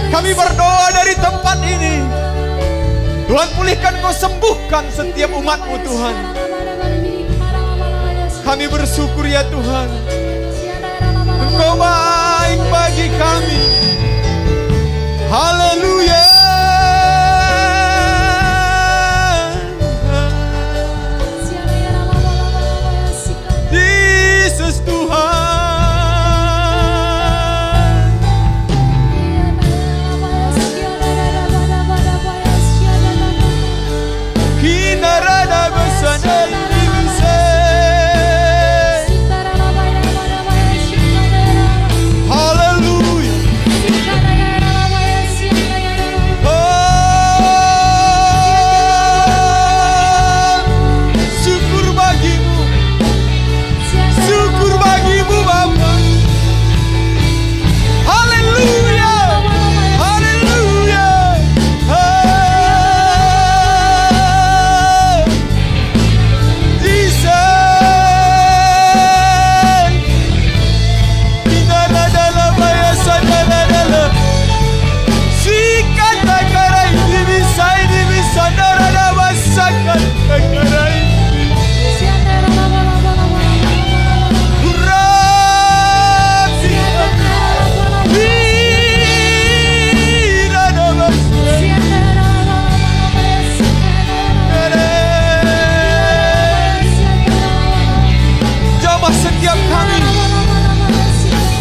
kami berdoa dari tempat ini. Tuhan, pulihkan, Kau sembuhkan setiap umat-Mu Tuhan. Kami bersyukur ya Tuhan, Engkau baik bagi kami. Haleluya. Yesus Tuhan. Kinarada bersandar di bisa. Haleluya. Oh, syukur bagimu. Syukur bagimu Bapa. Haleluya. Haleluya. Jesus. Inara dalam baya sadara. Sikata karai di bisa darada masakan karai. Jamah setiap kami,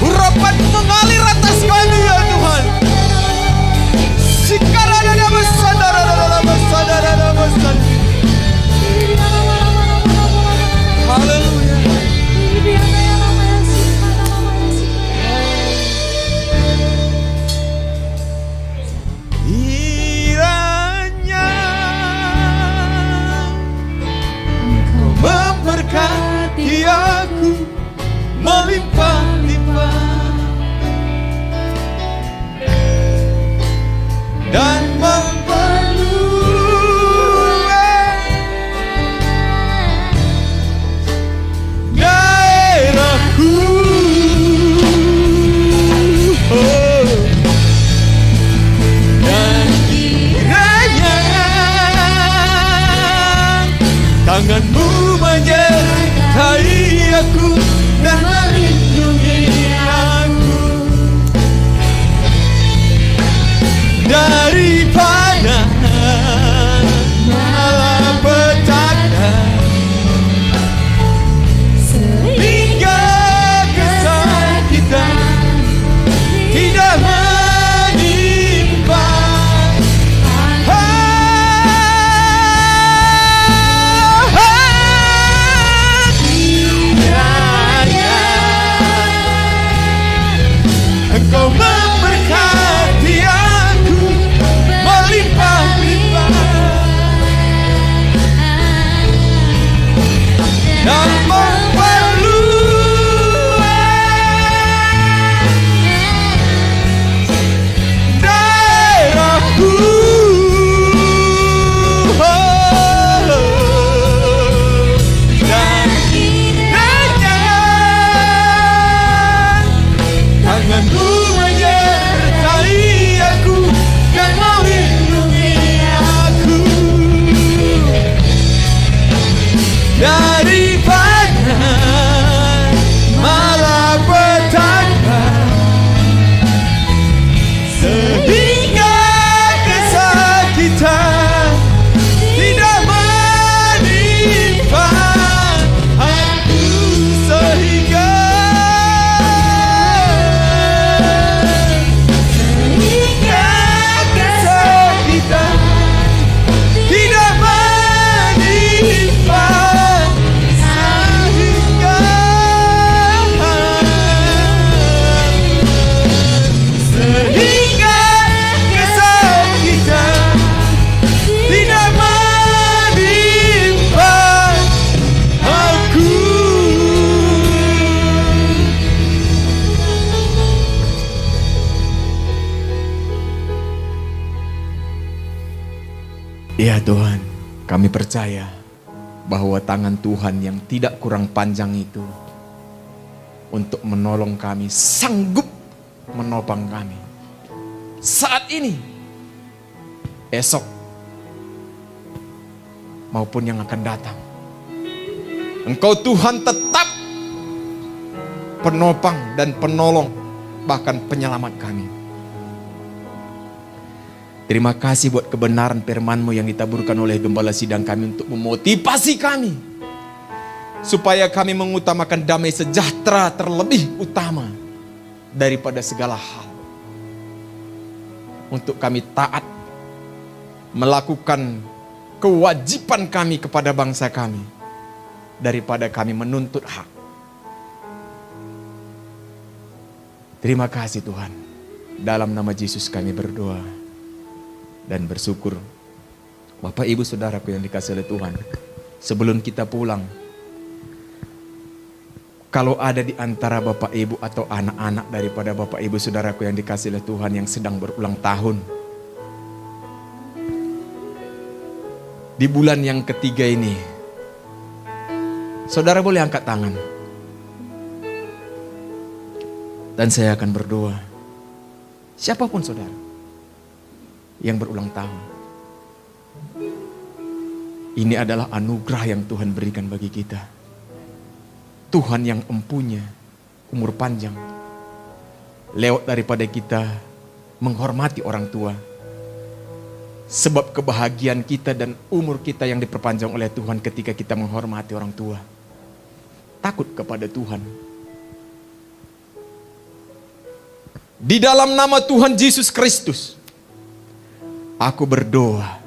urapan mengalir atas kami ya Tuhan. Sikarada besar. Haleluya. Kiranya Kau memberkati aku melimpah-limpah dan daerahku. Oh, dan kiranya tangan-Mu menyertai aku dan melindungi aku daripada malapetaka hingga kesakitan tidak menimpa. Oh, Ya Tuhan, kami percaya bahwa tangan Tuhan yang tidak kurang panjang itu untuk menolong kami, sanggup menopang kami. Saat ini, esok, maupun yang akan datang. Engkau Tuhan tetap penopang dan penolong, bahkan penyelamat kami. Terima kasih buat kebenaran firman-Mu yang ditaburkan oleh Gembala Sidang kami untuk memotivasi kami, supaya kami mengutamakan damai sejahtera terlebih utama daripada segala hal. Untuk kami taat melakukan kewajiban kami kepada bangsa kami, daripada kami menuntut hak. Terima kasih Tuhan. Dalam nama Yesus kami berdoa dan bersyukur. Bapak Ibu Saudaraku yang dikasihi oleh Tuhan, sebelum kita pulang, kalau ada di antara Bapak Ibu atau anak-anak daripada Bapak Ibu Saudaraku yang dikasihi oleh Tuhan yang sedang berulang tahun, di bulan yang ketiga ini, saudara boleh angkat tangan. Dan saya akan berdoa. Siapapun saudara yang berulang tahun, ini adalah anugerah yang Tuhan berikan bagi kita. Tuhan yang empunya umur panjang, lewat daripada kita menghormati orang tua. Sebab kebahagiaan kita dan umur kita yang diperpanjang oleh Tuhan ketika kita menghormati orang tua. Takut kepada Tuhan. Di dalam nama Tuhan Yesus Kristus, aku berdoa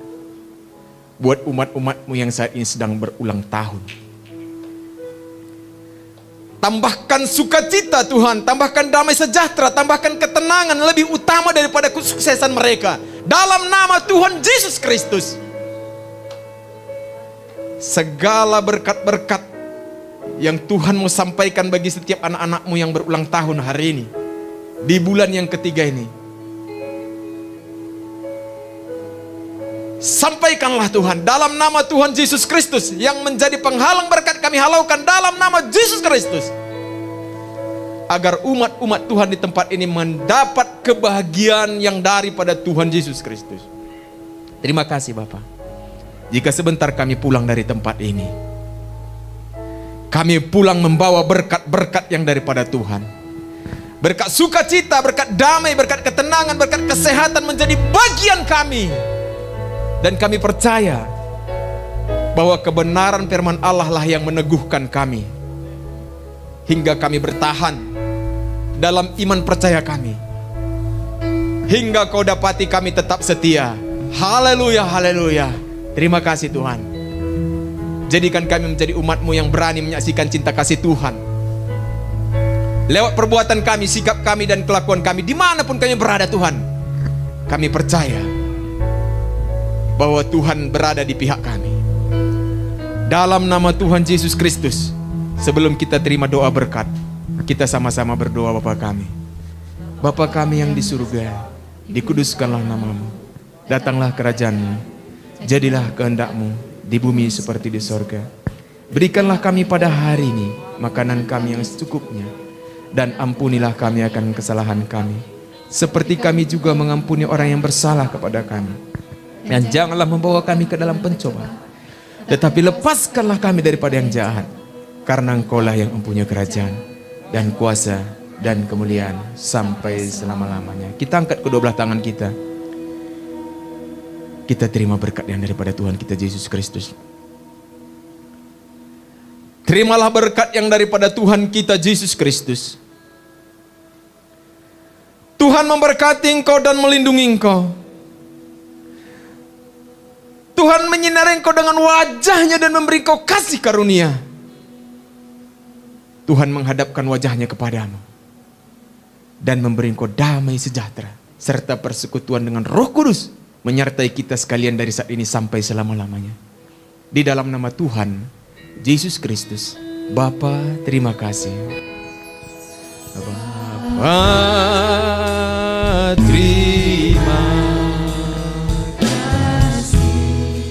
buat umat-umat-Mu yang saat ini sedang berulang tahun. Tambahkan sukacita Tuhan, tambahkan damai sejahtera, tambahkan ketenangan lebih utama daripada kesuksesan mereka. Dalam nama Tuhan Yesus Kristus. Segala berkat-berkat yang Tuhan mau sampaikan bagi setiap anak-anak-Mu yang berulang tahun hari ini, di bulan yang ketiga ini, sampaikanlah Tuhan dalam nama Tuhan Yesus Kristus yang menjadi penghalang berkat kami halaukan dalam nama Yesus Kristus, agar umat-umat Tuhan di tempat ini mendapat kebahagiaan yang daripada Tuhan Yesus Kristus. Terima kasih Bapak. Jika sebentar kami pulang dari tempat ini, kami pulang membawa berkat-berkat yang daripada Tuhan. Berkat sukacita, berkat damai, berkat ketenangan, berkat kesehatan menjadi bagian kami. Dan kami percaya bahwa kebenaran firman Allah lah yang meneguhkan kami, hingga kami bertahan dalam iman percaya kami, hingga Kau dapati kami tetap setia. Haleluya, haleluya. Terima kasih Tuhan. Jadikan kami menjadi umat-Mu yang berani menyaksikan cinta kasih Tuhan lewat perbuatan kami, sikap kami, dan kelakuan kami dimanapun kami berada Tuhan. Kami percaya bahwa Tuhan berada di pihak kami. Dalam nama Tuhan Yesus Kristus, sebelum kita terima doa berkat, kita sama-sama berdoa. Bapa kami, Bapa kami yang di surga, dikuduskanlah nama-Mu, datanglah kerajaan-Mu, jadilah kehendak-Mu di bumi seperti di sorga. Berikanlah kami pada hari ini makanan kami yang secukupnya, dan ampunilah kami akan kesalahan kami, seperti kami juga mengampuni orang yang bersalah kepada kami. Dan janganlah membawa kami ke dalam pencobaan, tetapi lepaskanlah kami daripada yang jahat, karena Engkau-lah yang mempunyai kerajaan dan kuasa dan kemuliaan sampai selama-lamanya. Kita angkat kedua belah tangan kita. Kita terima berkat yang daripada Tuhan kita Yesus Kristus. Terimalah berkat yang daripada Tuhan kita Yesus Kristus. Tuhan memberkati engkau dan melindungi engkau. Tuhan menyinari engkau dengan wajah-Nya dan memberi engkau kasih karunia. Tuhan menghadapkan wajah-Nya kepadamu dan memberi engkau damai sejahtera, serta persekutuan dengan Roh Kudus menyertai kita sekalian dari saat ini sampai selama-lamanya. Di dalam nama Tuhan Yesus Kristus, Bapa, terima kasih. Bapa, terima kasih.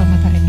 Selamat hari